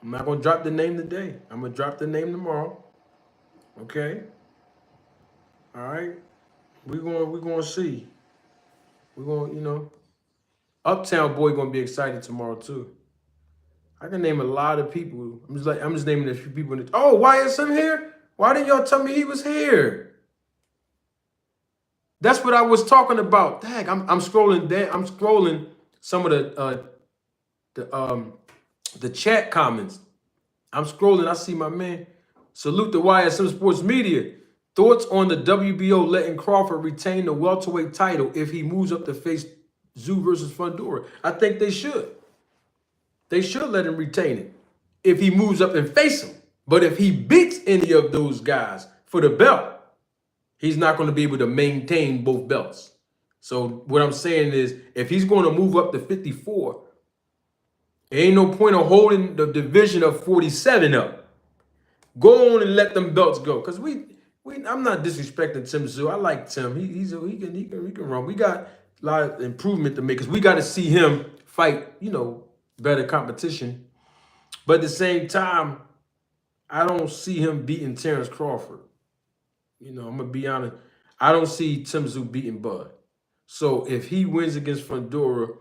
I'm not going to drop the name today. I'm going to drop the name tomorrow. Okay? All right? We're going to see. We're going to, you know. Uptown Boy going to be excited tomorrow, too. I can name a lot of people. I'm just naming a few people. Oh, YSM here? Why didn't y'all tell me he was here? That's what I was talking about. Dang, I'm scrolling down. I'm scrolling some of the chat comments. I'm scrolling. I see my man. Salute the YSM Sports Media. Thoughts on the WBO letting Crawford retain the welterweight title if he moves up to face Tszyu versus Fundora? I think they should. They should let him retain it if he moves up and face him. But if he beats any of those guys for the belt, he's not going to be able to maintain both belts. So what I'm saying is, if he's going to move up to 54, there ain't no point of holding the division of 47 up. Go on and let them belts go. Because I'm not disrespecting Tszyu. I like Tim. He can run. We got a lot of improvement to make because we got to see him fight, you know, better competition. But at the same time, I don't see him beating Terence Crawford. You know, I'm going to be honest. I don't see Tszyu beating Bud. So if he wins against Fundora,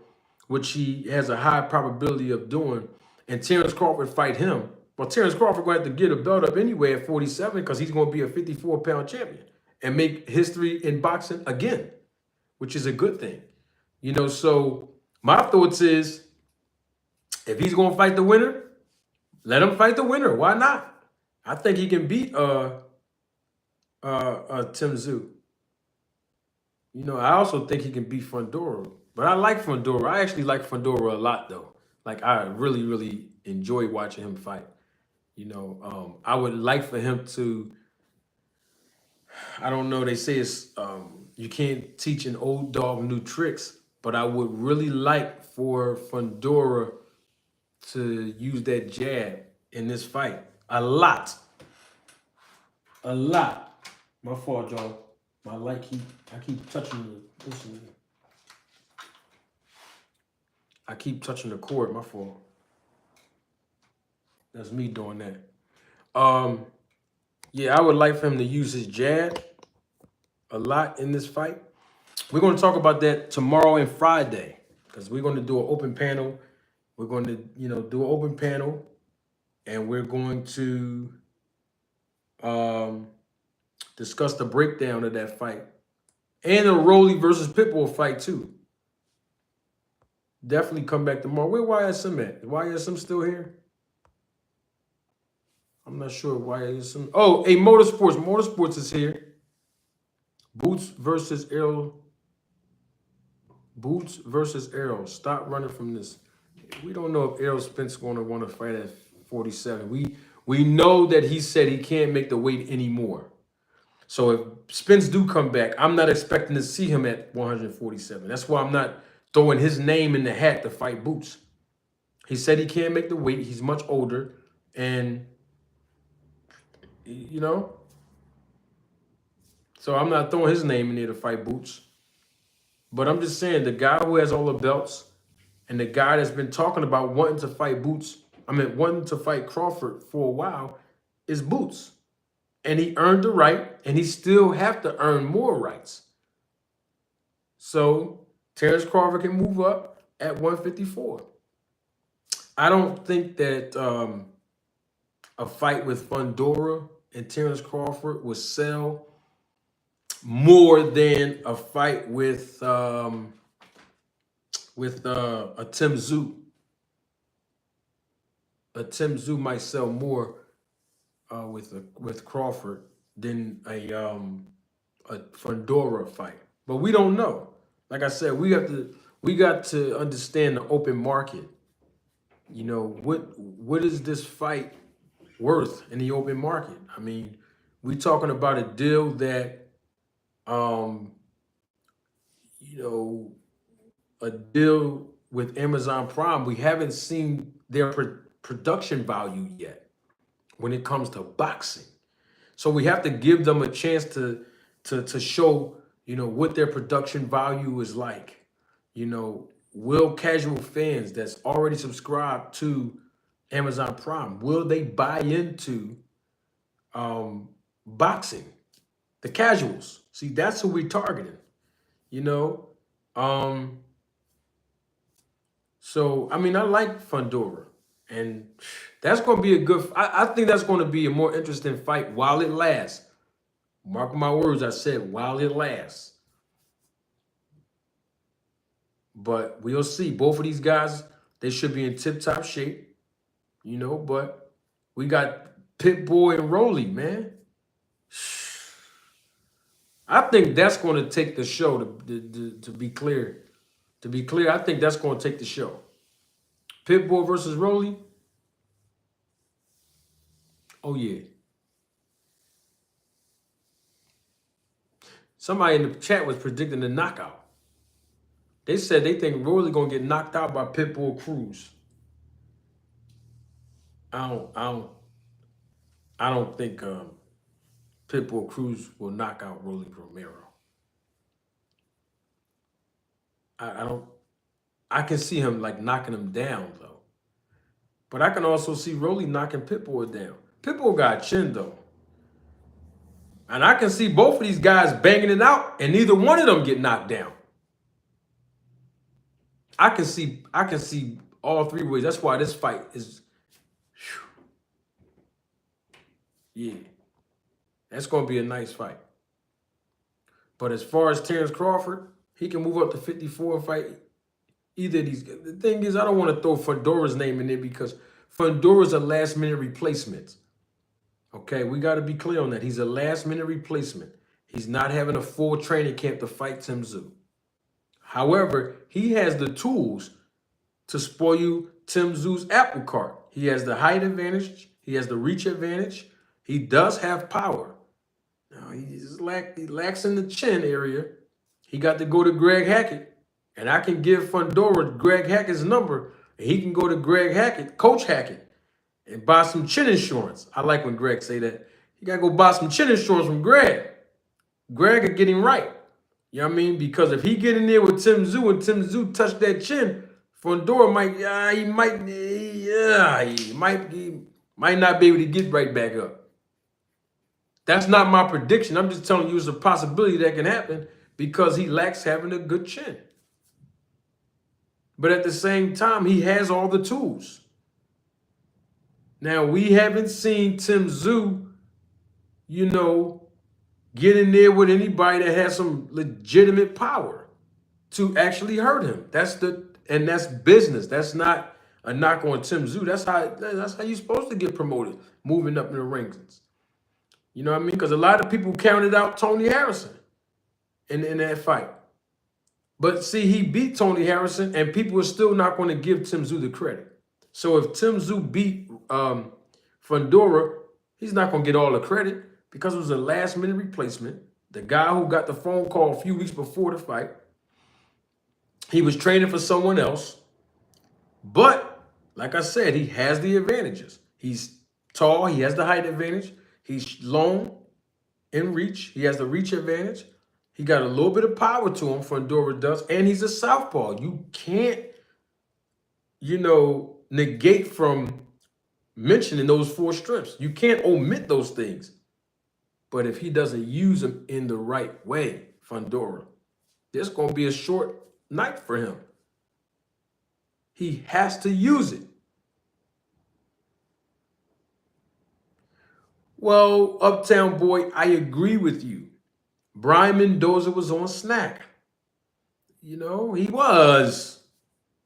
which he has a high probability of doing, and Terence Crawford fight him, well, Terence Crawford going to have to get a belt up anyway at 47 because he's going to be a 54-pound champion and make history in boxing again, which is a good thing. You know, so my thoughts is if he's going to fight the winner, Let him fight the winner. Why not? I think he can beat Tszyu. You know, I also think he can beat Fundora. But I like Fundora. I actually like Fundora a lot, though. Like, I really, really enjoy watching him fight. You know, I would like for him to, I don't know, they say it's, you can't teach an old dog new tricks, but I would really like for Fundora to use that jab in this fight. A lot. A lot. My fault, y'all. My light I keep touching the, listen. I keep touching the cord, my fault. That's me doing that. Yeah, I would like for him to use his jab a lot in this fight. We're going to talk about that tomorrow and Friday because we're going to do an open panel. We're going to, you know, do an open panel, and we're going to discuss the breakdown of that fight and the Roelly versus Pitbull fight too. Definitely come back tomorrow. Where YSM at? Is YSM still here? I'm not sure why YSM. Oh, hey, Motorsports. Motorsports is here. Boots versus Errol. Boots versus Errol. Stop running from this. We don't know if Errol Spence is going to want to fight at 47. We know that he said he can't make the weight anymore. So if Spence do come back, I'm not expecting to see him at 147. That's why I'm not throwing his name in the hat to fight Boots. He said he can't make the weight. He's much older. And, you know, so I'm not throwing his name in there to fight Boots. But I'm just saying, the guy who has all the belts and the guy that's been talking about wanting to fight Boots, wanting to fight Crawford for a while, is Boots. And he earned the right, and he still have to earn more rights. So Terence Crawford can move up at 154. I don't think that a fight with Fundora and Terence Crawford would sell more than a fight with a Tszyu. A Tszyu might sell more with Crawford than a Fundora fight, but we don't know. Like I said, we got to understand the open market. You know, what is this fight worth in the open market? I mean, we talking about a deal that you know, a deal with Amazon Prime. We haven't seen their production value yet when it comes to boxing. So we have to give them a chance to show, you know, what their production value is like. You know, will casual fans that's already subscribed to Amazon Prime, will they buy into boxing? The casuals. See, that's who we're targeting, you know? So, I mean, I like Fundora. And that's going to be a good... I think that's going to be a more interesting fight while it lasts. Mark my words, I said while it lasts. But we'll see. Both of these guys, they should be in tip-top shape, you know? But we got Pitbull and Roelly, man. I think that's going to take the show, to be clear. To be clear, I think that's going to take the show. Pitbull versus Roelly. Oh, yeah. Somebody in the chat was predicting the knockout. They said they think Roelly going to get knocked out by Pitbull Cruz. I don't think Pitbull Cruz will knock out Roelly Romero. I can see him like knocking him down though. But I can also see Roelly knocking Pitbull down. Pitbull got a chin though. And I can see both of these guys banging it out and neither one of them get knocked down. I can see all three ways. That's why this fight is, yeah. That's going to be a nice fight. But as far as Terence Crawford, he can move up to 54 and fight either of these. The thing is, I don't want to throw Fundora's name in there because Fundora's a last-minute replacement. Okay, we got to be clear on that. He's a last-minute replacement. He's not having a full training camp to fight Tszyu. However, he has the tools to spoil Tszyu's apple cart. He has the height advantage. He has the reach advantage. He does have power. Now, he lacks in the chin area. He got to go to Greg Hackett. And I can give Fundora Greg Hackett's number. And he can go to Greg Hackett, Coach Hackett, and buy some chin insurance. I like when Greg say that. You got to go buy some chin insurance from Greg. Greg is getting right. You know what I mean? Because if he get in there with Tszyu and Tszyu touch that chin, Fundora might not be able to get right back up. That's not my prediction. I'm just telling you it's a possibility that can happen because he lacks having a good chin. But at the same time, he has all the tools. Now, we haven't seen Tszyu, get in there with anybody that has some legitimate power to actually hurt him. That's business. That's not a knock on Tszyu. That's how you're supposed to get promoted, moving up in the rankings. You know what I mean? Because a lot of people counted out Tony Harrison in that fight. But see, he beat Tony Harrison, and people are still not going to give Tszyu the credit. So if Tszyu beat Fundora, he's not going to get all the credit because it was a last-minute replacement. The guy who got the phone call a few weeks before the fight, he was training for someone else. But, like I said, he has the advantages. He's tall. He has the height advantage. He's long in reach. He has the reach advantage. He got a little bit of power to him, Fundora does, and he's a southpaw. You can't, negate from mentioning those 4 strips. You can't omit those things. But if he doesn't use them in the right way, Fundora, there's going to be a short night for him. He has to use it. Well, Uptown Boy, I agree with you. Brian Mendoza was on snack. He was.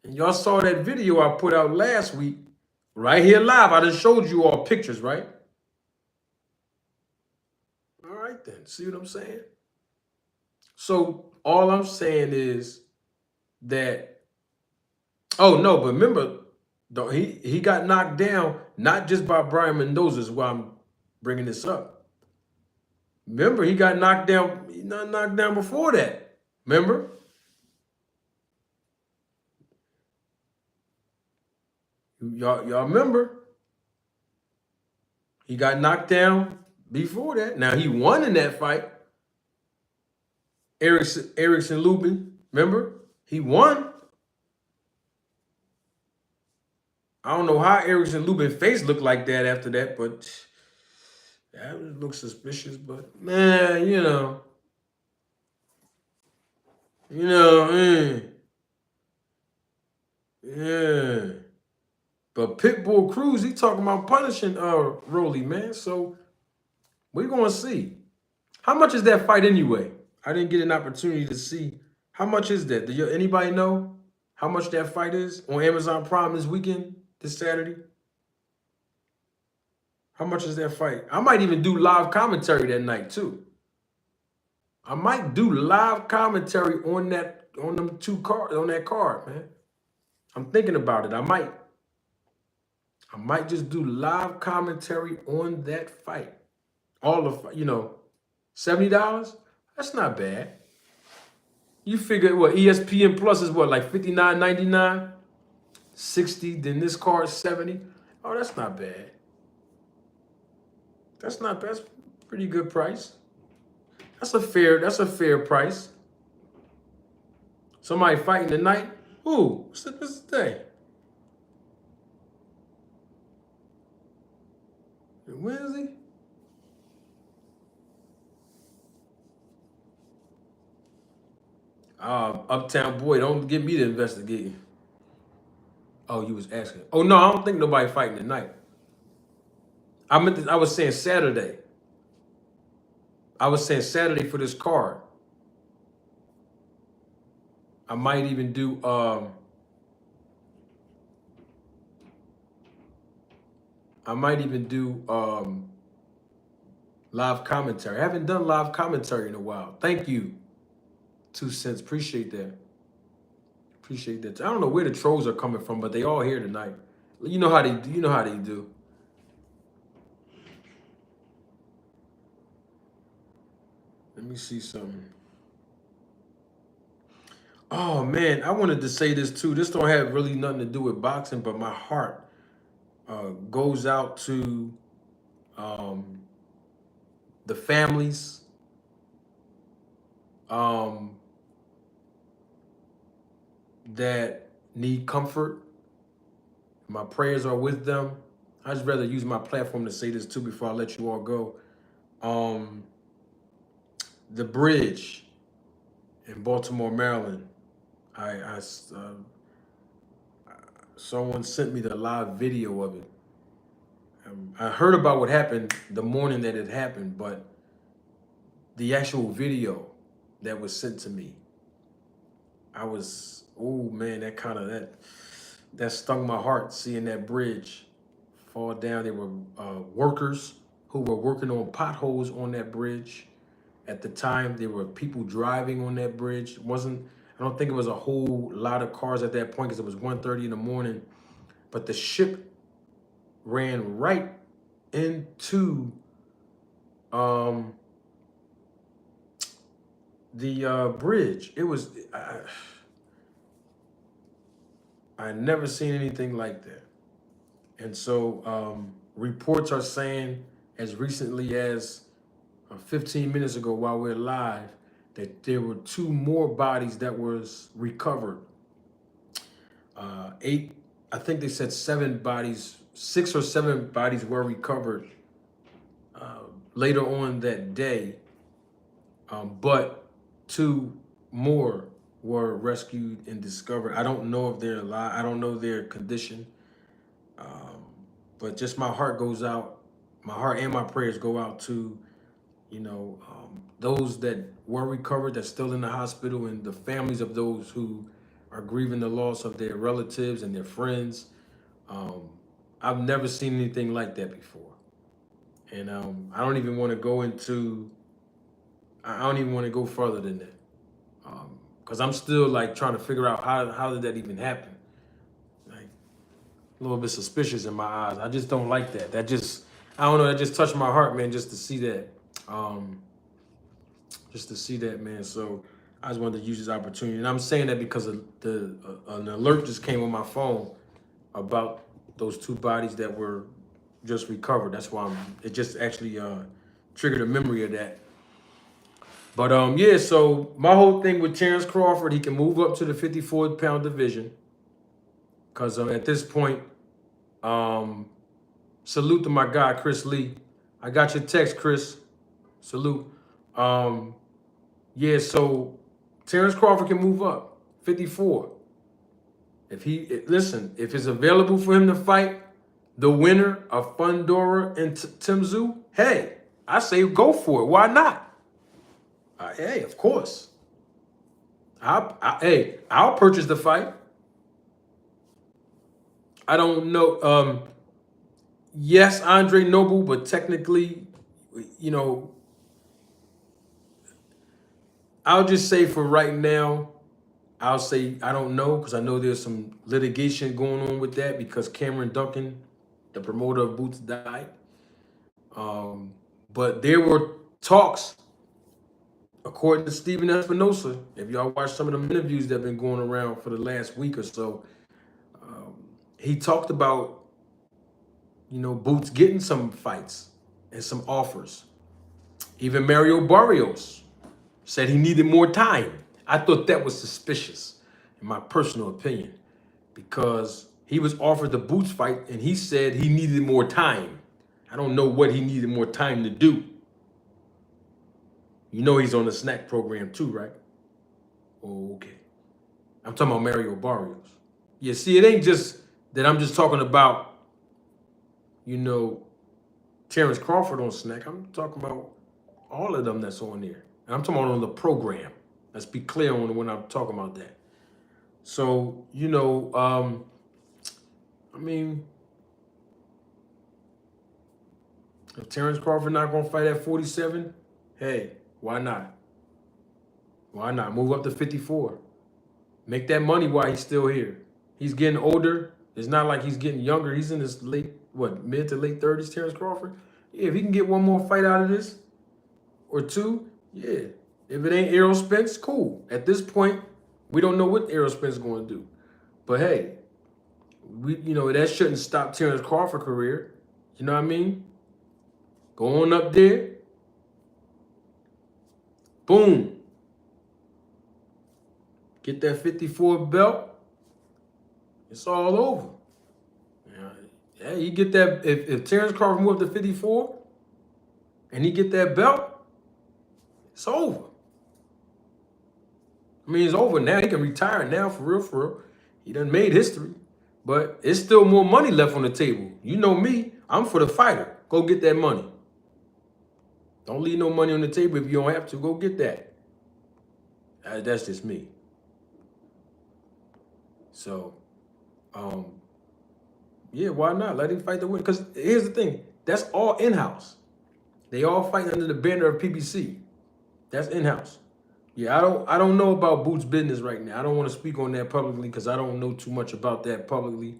And y'all saw that video I put out last week, right here live. I just showed you all pictures, right? All right then, see what I'm saying? So all I'm saying is that, oh no, but remember, he got knocked down, not just by Brian Mendoza, is why I'm bringing this up. Remember, he got knocked down, before that. Remember? Y'all remember? He got knocked down before that. Now, he won in that fight. Erickson Lubin, remember? He won. I don't know how Erickson Lubin's face looked like that after that, but that looked suspicious. But, man, yeah. But Pitbull Cruz, he talking about punishing Roelly, man. So we're going to see. How much is that fight anyway? I didn't get an opportunity to see. How much is that? Anybody know how much that fight is on Amazon Prime this weekend, this Saturday? How much is that fight? I might even do live commentary that night too. I might do live commentary on that card, man. I'm thinking about it. I might just do live commentary on that fight. All of, $70? That's not bad. You figure what, ESPN Plus is what, like $59.99? 60, then this card 70. Oh, that's not bad. That's a pretty good price. That's a fair price. Somebody fighting tonight? Ooh, what's this day? Wednesday? Uptown Boy, don't get me to investigate. Oh, you was asking. Oh, no, I don't think nobody fighting tonight. I was saying Saturday. I was saying Saturday for this card. I might even do I might even do live commentary. I haven't done live commentary in a while. Thank you, 2 cents. Appreciate that. Appreciate that. I don't know where the trolls are coming from, but they all here tonight. You know how they do. You know how they do. Let me see something. Oh man, I wanted to say this too. This don't have really nothing to do with boxing, but my heart goes out to the families that need comfort. My prayers are with them. I just rather use my platform to say this too before I let you all go. The bridge in Baltimore, Maryland. Someone sent me the live video of it. I heard about what happened the morning that it happened, but the actual video that was sent to me, I was, oh man, that stung my heart seeing that bridge fall down. There were workers who were working on potholes on that bridge. At the time, there were people driving on that bridge. I don't think it was a whole lot of cars at that point because it was 1:30 in the morning. But the ship ran right into the bridge. It was, I never seen anything like that. And so reports are saying as recently as 15 minutes ago while we're live, that there were 2 more bodies that was recovered. 8, I think they said 7 bodies, 6 or 7 bodies were recovered later on that day. But 2 more were rescued and discovered. I don't know if they're alive. I don't know their condition. But just my heart goes out. My heart and my prayers go out to, those that were recovered that's still in the hospital and the families of those who are grieving the loss of their relatives and their friends. I've never seen anything like that before. And I don't even want to go further than that. Because I'm still like trying to figure out how did that even happen? Like a little bit suspicious in my eyes. I just don't like that. That just touched my heart, man, just to see that. Man. So I just wanted to use this opportunity. And I'm saying that because an alert just came on my phone about those 2 bodies that were just recovered. That's why it just actually triggered a memory of that. But yeah, so my whole thing with Terence Crawford, he can move up to the 54-pound division. Because at this point, salute to my guy, Chris Lee. I got your text, Chris. Salute. Yeah, so Terence Crawford can move up, 54. If it's available for him to fight the winner of Fundora and Tszyu, hey, I say go for it. Why not? Hey, of course. I'll purchase the fight. I don't know. Yes, Andre Noble, but technically, I'll just say for right now, I'll say I don't know because I know there's some litigation going on with that because Cameron Duncan, the promoter of Boots, died. But there were talks, according to Stephen Espinosa, if y'all watch some of the interviews that have been going around for the last week or so, he talked about, Boots getting some fights and some offers. Even Mario Barrios said he needed more time. I thought that was suspicious, in my personal opinion, because he was offered the Boots fight and he said he needed more time. I don't know what he needed more time to do. He's on the snack program too, right? Oh, okay. I'm talking about Mario Barrios. Yeah, see, it ain't just that I'm just talking about, Terence Crawford on snack. I'm talking about all of them that's on there. And I'm talking about on the program. Let's be clear on when I'm talking about that. So, If Terence Crawford not gonna fight at 47, hey, why not? Why not? Move up to 54. Make that money while he's still here. He's getting older. It's not like he's getting younger. He's in his mid to late 30s, Terence Crawford. Yeah, if he can get one more fight out of this, or two, yeah. If it ain't Errol Spence, cool. At this point, we don't know what Errol Spence is going to do. But hey, that shouldn't stop Terence Crawford's career. You know what I mean? Go on up there. Boom. Get that 54 belt. It's all over. Yeah, you get that. If Terence Crawford move up to 54 and he get that belt, it's over. I mean, it's over now. He can retire now for real. He done made history. But it's still more money left on the table. You know me. I'm for the fighter. Go get that money. Don't leave no money on the table if you don't have to. Go get that. That's just me. So, yeah, why not? Let him fight the win. Because here's the thing. That's all in-house. They all fight under the banner of PBC. That's in-house. Yeah, I don't know about Boots' business right now. I don't want to speak on that publicly because I don't know too much about that publicly.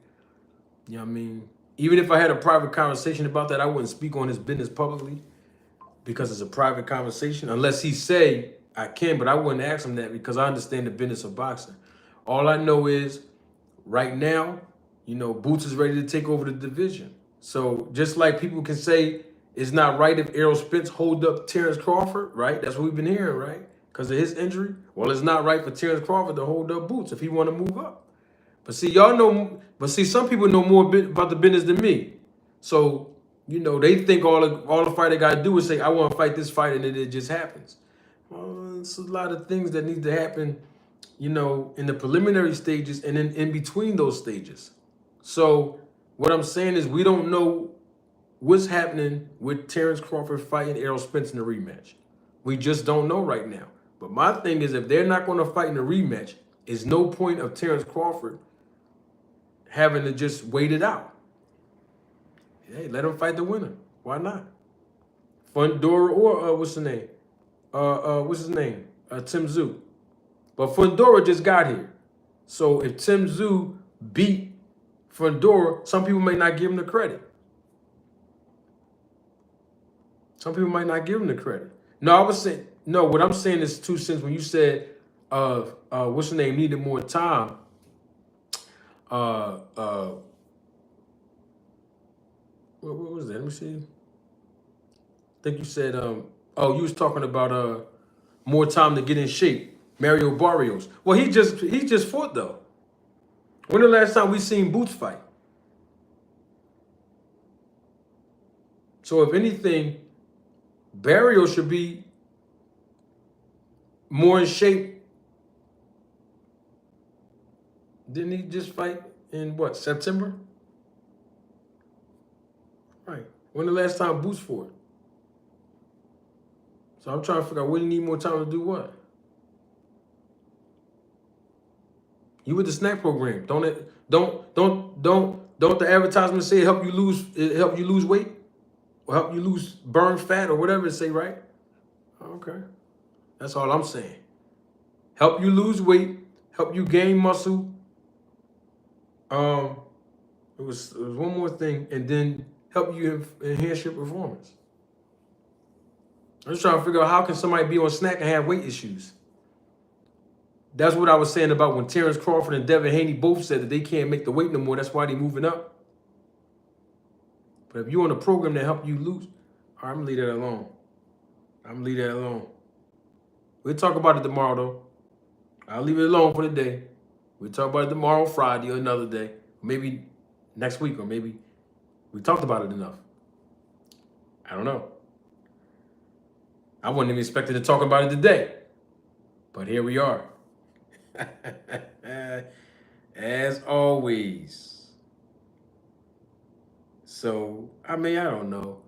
You know what I mean? Even if I had a private conversation about that, I wouldn't speak on his business publicly because it's a private conversation. Unless he say I can, but I wouldn't ask him that because I understand the business of boxing. All I know is right now, Boots is ready to take over the division. So just like people can say it's not right if Errol Spence hold up Terence Crawford, right? That's what we've been hearing, right? Because of his injury. Well, it's not right for Terence Crawford to hold up Boots if he want to move up. But see, some people know more about the business than me. So, they think all the fighter got to do is say, I want to fight this fight, and then it just happens. Well, it's a lot of things that need to happen, in the preliminary stages and then in between those stages. So what I'm saying is we don't know what's happening with Terence Crawford fighting Errol Spence in the rematch. We just don't know right now. But my thing is if they're not going to fight in the rematch, it's no point of Terence Crawford having to just wait it out. Hey, let him fight the winner. Why not? Fundora or what's his name? Tszyu. But Fundora just got here. So if Tszyu beat Fundora, some people may not give him the credit. Some people might not give him the credit. No, what I'm saying is 2 cents when you said what's the name needed more time. What was that? Let me see. I think you said you was talking about more time to get in shape. Mario Barrios. Well, he just fought though. When the last time we seen Boots fight? So if anything, Barrios should be more in shape. Didn't he just fight in September? Right. When the last time Boots fought? So I'm trying to figure out when you need more time to do what? You with the snack program. Don't the advertisement say help you lose weight? Or help you burn fat or whatever it say, right? Okay. That's all I'm saying. Help you lose weight, help you gain muscle. It was one more thing, and then help you enhance your performance. I'm just trying to figure out how can somebody be on snack and have weight issues. That's what I was saying about when Terence Crawford and Devin Haney both said that they can't make the weight no more. That's why they're moving up. But if you're on a program that help you lose, all right, I'm going to leave that alone. We'll talk about it tomorrow, though. I'll leave it alone for the day. We'll talk about it tomorrow, Friday, or another day. Maybe next week, or maybe we talked about it enough. I don't know. I wasn't even expecting to talk about it today. But here we are. As always. So, I don't know.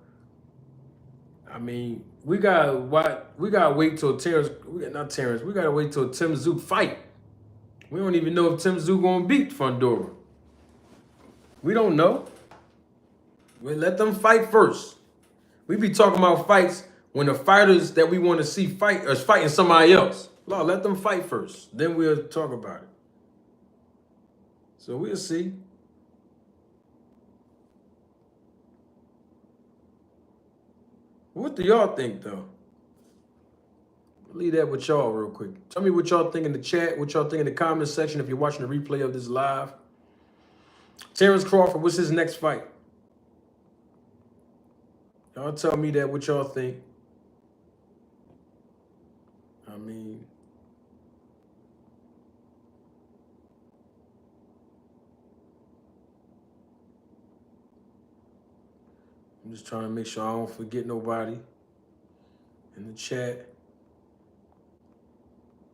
We gotta wait till we gotta wait till Tszyu fight. We don't even know if Tszyu gonna beat Fundora. We don't know. We let them fight first. We be talking about fights when the fighters that we want to see fight are fighting somebody else. Lord, let them fight first. Then we'll talk about it. So we'll see. What do y'all think, though? I'll leave that with y'all real quick. Tell me what y'all think in the chat, what y'all think in the comment section if you're watching the replay of this live. Terence Crawford, what's his next fight? Y'all tell me that, what y'all think. I mean, I'm just trying to make sure I don't forget nobody in the chat.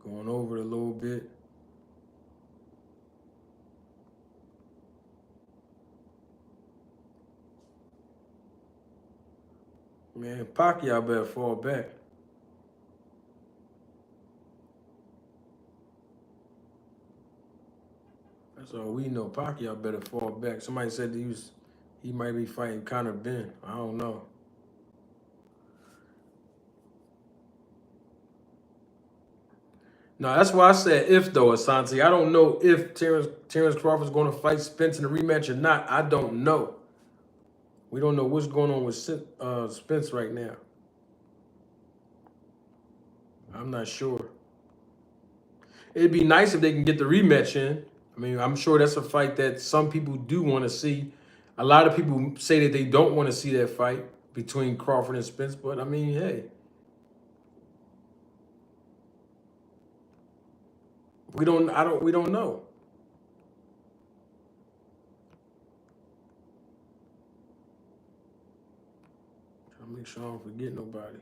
Going over it a little bit. Man, Pacquiao better fall back. That's all we know. Pacquiao better fall back. Somebody said he might be fighting Conor Benn. I don't know. No, that's why I said if, though, Asante. I don't know if Terence Crawford's going to fight Spence in a rematch or not. I don't know. We don't know what's going on with Spence right now. I'm not sure. It'd be nice if they can get the rematch in. I mean, I'm sure that's a fight that some people do want to see. A lot of people say that they don't want to see that fight between Crawford and Spence, but I mean, hey. We don't know. Trying to make sure I don't forget nobody.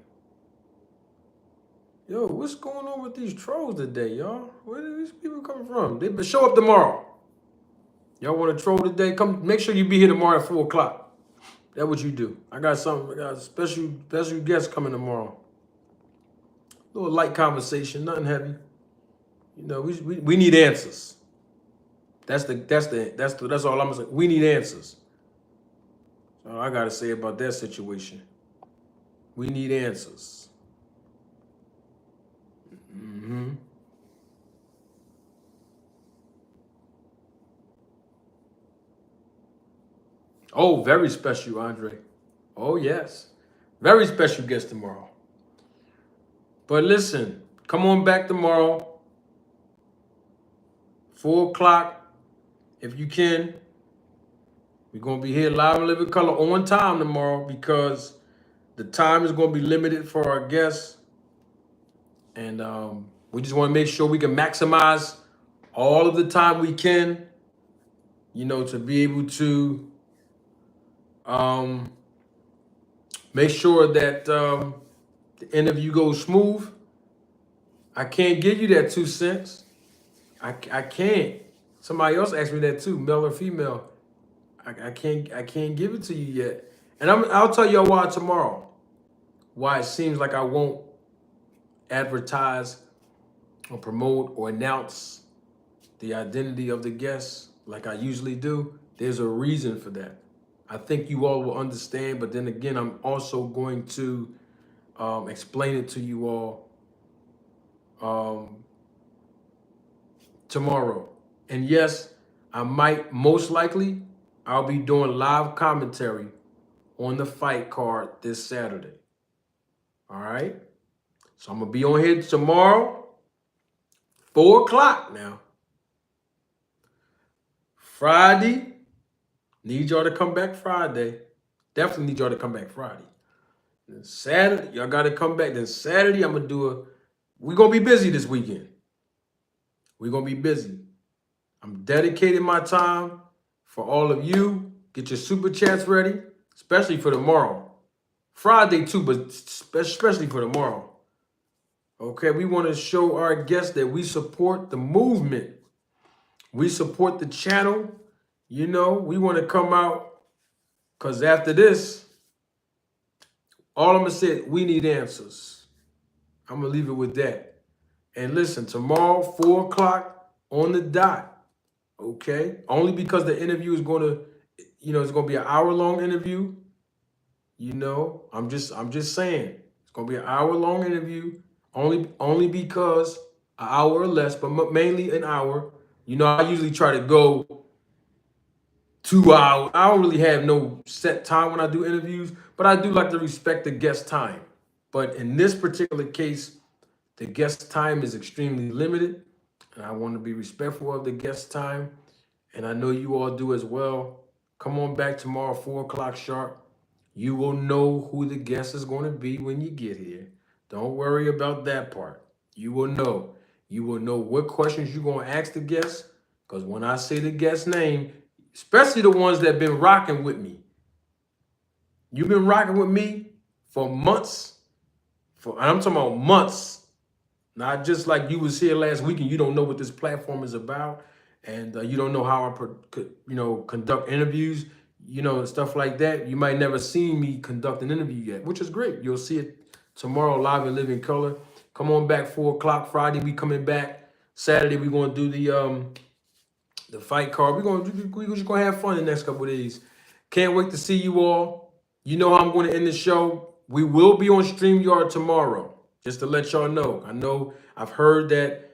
Yo, what's going on with these trolls today, y'all? Where do these people come from? They show up tomorrow. Y'all want to troll today? Come, make sure you be here tomorrow at 4 o'clock. That's what you do. I got a special guest coming tomorrow. A little light conversation, nothing heavy. You know, we need answers. That's all I'm saying. We need answers. That's all I gotta say about that situation. We need answers. Oh, very special, Andre. Oh, yes. Very special guest tomorrow. But listen, come on back tomorrow. 4 o'clock, if you can. We're going to be here live and living color on time tomorrow because the time is going to be limited for our guests. And we just want to make sure we can maximize all of the time we can, you know, to be able to make sure that the interview goes smooth. I can't give you that 2 cents. I can't. Somebody else asked me that too, male or female. I can't give it to you yet. And I'll tell y'all why tomorrow. Why it seems like I won't advertise or promote or announce the identity of the guests like I usually do. There's a reason for that. I think you all will understand, but then again, I'm also going to explain it to you all tomorrow. And yes, I might, most likely, I'll be doing live commentary on the fight card this Saturday. All right? So I'm going to be on here tomorrow, 4 o'clock now. Friday, need y'all to come back Friday. Definitely need y'all to come back Friday. Then Saturday, y'all got to come back. Then Saturday, I'm going to we're going to be busy this weekend. We're going to be busy. I'm dedicating my time for all of you. Get your super chats ready, especially for tomorrow. Friday too, but especially for tomorrow. Okay, we want to show our guests that we support the movement. We support the channel. You know, we want to come out because after this, all I'm going to say, we need answers. I'm going to leave it with that. And listen, tomorrow, 4 o'clock on the dot. Okay? Only because the interview is going to, you know, it's going to be an hour-long interview. You know, I'm just saying it's gonna be an hour-long interview, only because an hour or less, but mainly an hour. You know, I usually try to go 2 hours. I don't really have no set time when I do interviews, but I do like to respect the guest time. But in this particular case, the guest time is extremely limited, and I want to be respectful of the guest time, and I know you all do as well. Come on back tomorrow, 4 o'clock sharp. You will know who the guest is going to be when you get here. Don't worry about that part. You will know. You will know what questions you're going to ask the guest, because when I say the guest name, especially the ones that have been rocking with me, you've been rocking with me for months. And I'm talking about months. Not just like you was here last week and you don't know what this platform is about, and you don't know how I conduct interviews, stuff like that. You might never seen me conduct an interview yet, which is great. You'll see it tomorrow live in living color. Come on back 4 o'clock Friday. We coming back Saturday. We're gonna do the fight card. We're just gonna have fun the next couple of days. Can't wait to see you all. You know how I'm going to end the show. We will be on StreamYard tomorrow. Just to let y'all know. I know I've heard that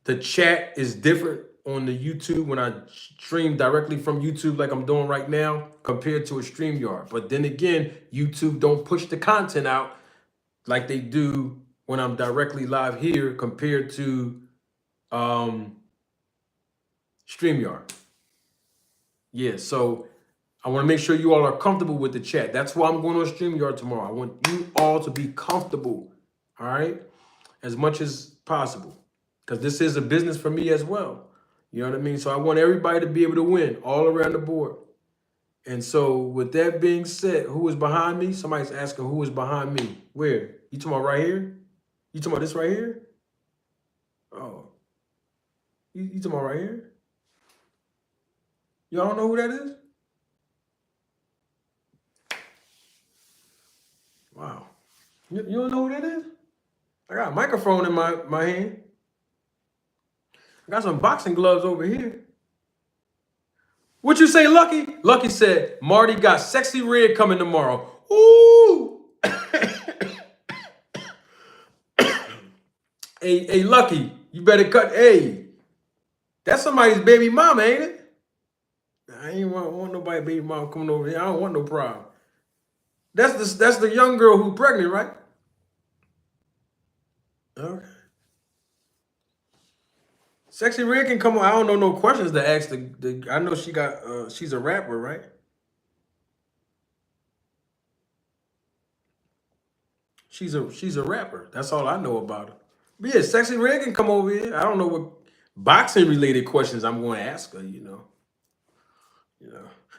the chat is different on the YouTube when I stream directly from YouTube like I'm doing right now compared to a StreamYard. But then again, YouTube don't push the content out like they do when I'm directly live here compared to StreamYard. Yeah, so I want to make sure you all are comfortable with the chat. That's why I'm going on StreamYard tomorrow. I want you all to be comfortable, all right, as much as possible, because this is a business for me as well. You know what I mean? So I want everybody to be able to win all around the board. And so with that being said, who is behind me? Somebody's asking who is behind me. Where? You talking about right here? You talking about this right here? Oh. You talking about right here? Y'all don't know who that is? Wow. You don't know who that is? I got a microphone in my hand. I got some boxing gloves over here. What you say, Lucky? Lucky said, Marty got Sexy Red coming tomorrow. Ooh! Hey, Lucky, you better cut. Hey, that's somebody's baby mama, ain't it? I ain't want nobody baby mama coming over here. I don't want no problem. That's the young girl who's pregnant, right? Okay. Sexy Red can come on. I don't know no questions to ask. I know she got. She's a rapper, right? She's a rapper. That's all I know about her. But yeah, Sexy Red can come over here. I don't know what boxing related questions I'm going to ask her. You know.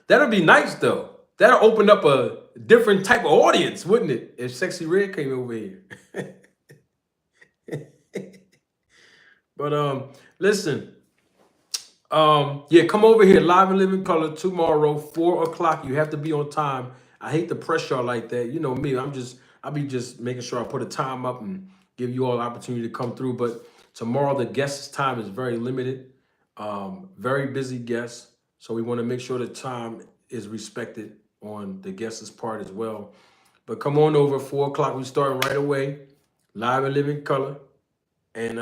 That'll be nice though. That'll open up a different type of audience, wouldn't it? If Sexy Red came over here. But listen. Yeah, come over here, live and living color tomorrow, 4 o'clock. You have to be on time. I hate to press y'all like that. You know me, I'll be just making sure I put a time up and give you all the opportunity to come through. But tomorrow, the guest's time is very limited. Very busy guests. So we want to make sure the time is respected on the guest's part as well. But come on over, 4 o'clock. We starting right away, live and living color. And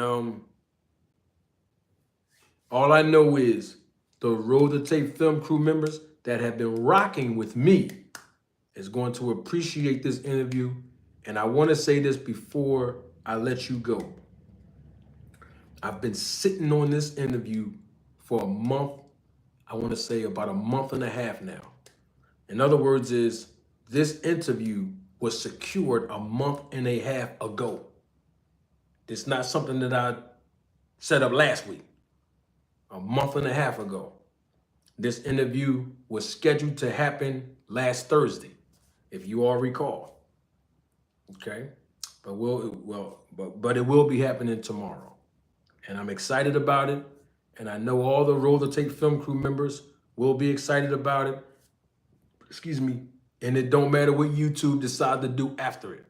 all I know is the Roll the Tape film crew members that have been rocking with me is going to appreciate this interview. And I want to say this before I let you go. I've been sitting on this interview for a month. I want to say about a month and a half now. In other words, this interview was secured a month and a half ago. It's not something that I set up last week. A month and a half ago. This interview was scheduled to happen last Thursday, if you all recall. Okay, but it will be happening tomorrow, and I'm excited about it. And I know all the Roll the Tape film crew members will be excited about it. Excuse me. And it don't matter what YouTube decide to do after it.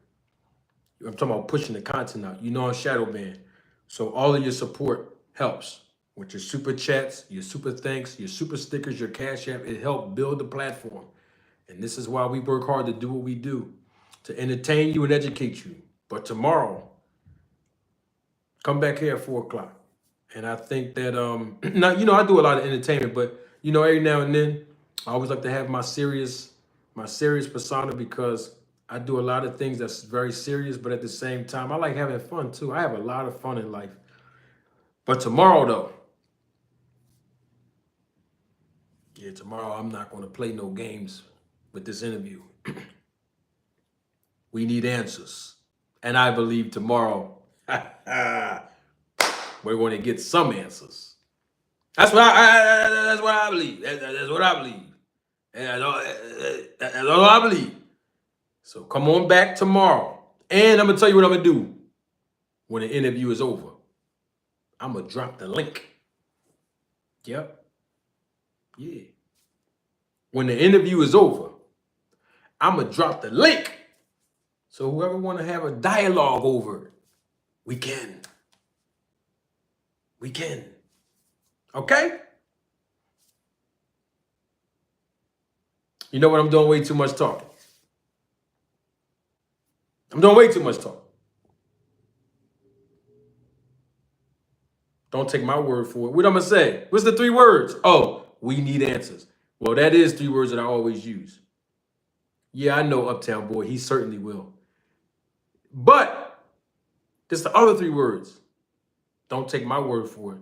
I'm talking about pushing the content out. You know I'm shadow banned, so all of your support helps. With your super chats, your super thanks, your super stickers, your cash app, it helped build the platform. And this is why we work hard to do what we do, to entertain you and educate you. But tomorrow, come back here at 4 o'clock. And I think that, now, you know, I do a lot of entertainment, but, you know, every now and then, I always like to have my serious persona, because I do a lot of things that's very serious, but at the same time, I like having fun too. I have a lot of fun in life. But tomorrow, though, yeah, tomorrow I'm not going to play no games with this interview. We need answers. And I believe tomorrow, we're going to get some answers. That's what that's what I believe. That's what I believe. And that's all I believe. So come on back tomorrow. And I'm going to tell you what I'm going to do when the interview is over. I'm going to drop the link. Yep. Yeah. When the interview is over, I'm going to drop the link. So whoever want to have a dialogue over it, we can. We can. Okay? You know what? I'm doing way too much talking. I'm doing way too much talking. Don't take my word for it. What I'm going to say? What's the 3 words? Oh, we need answers. Well, that is 3 words that I always use. Yeah, I know, Uptown Boy. He certainly will. But there's the other 3 words. Don't take my word for it.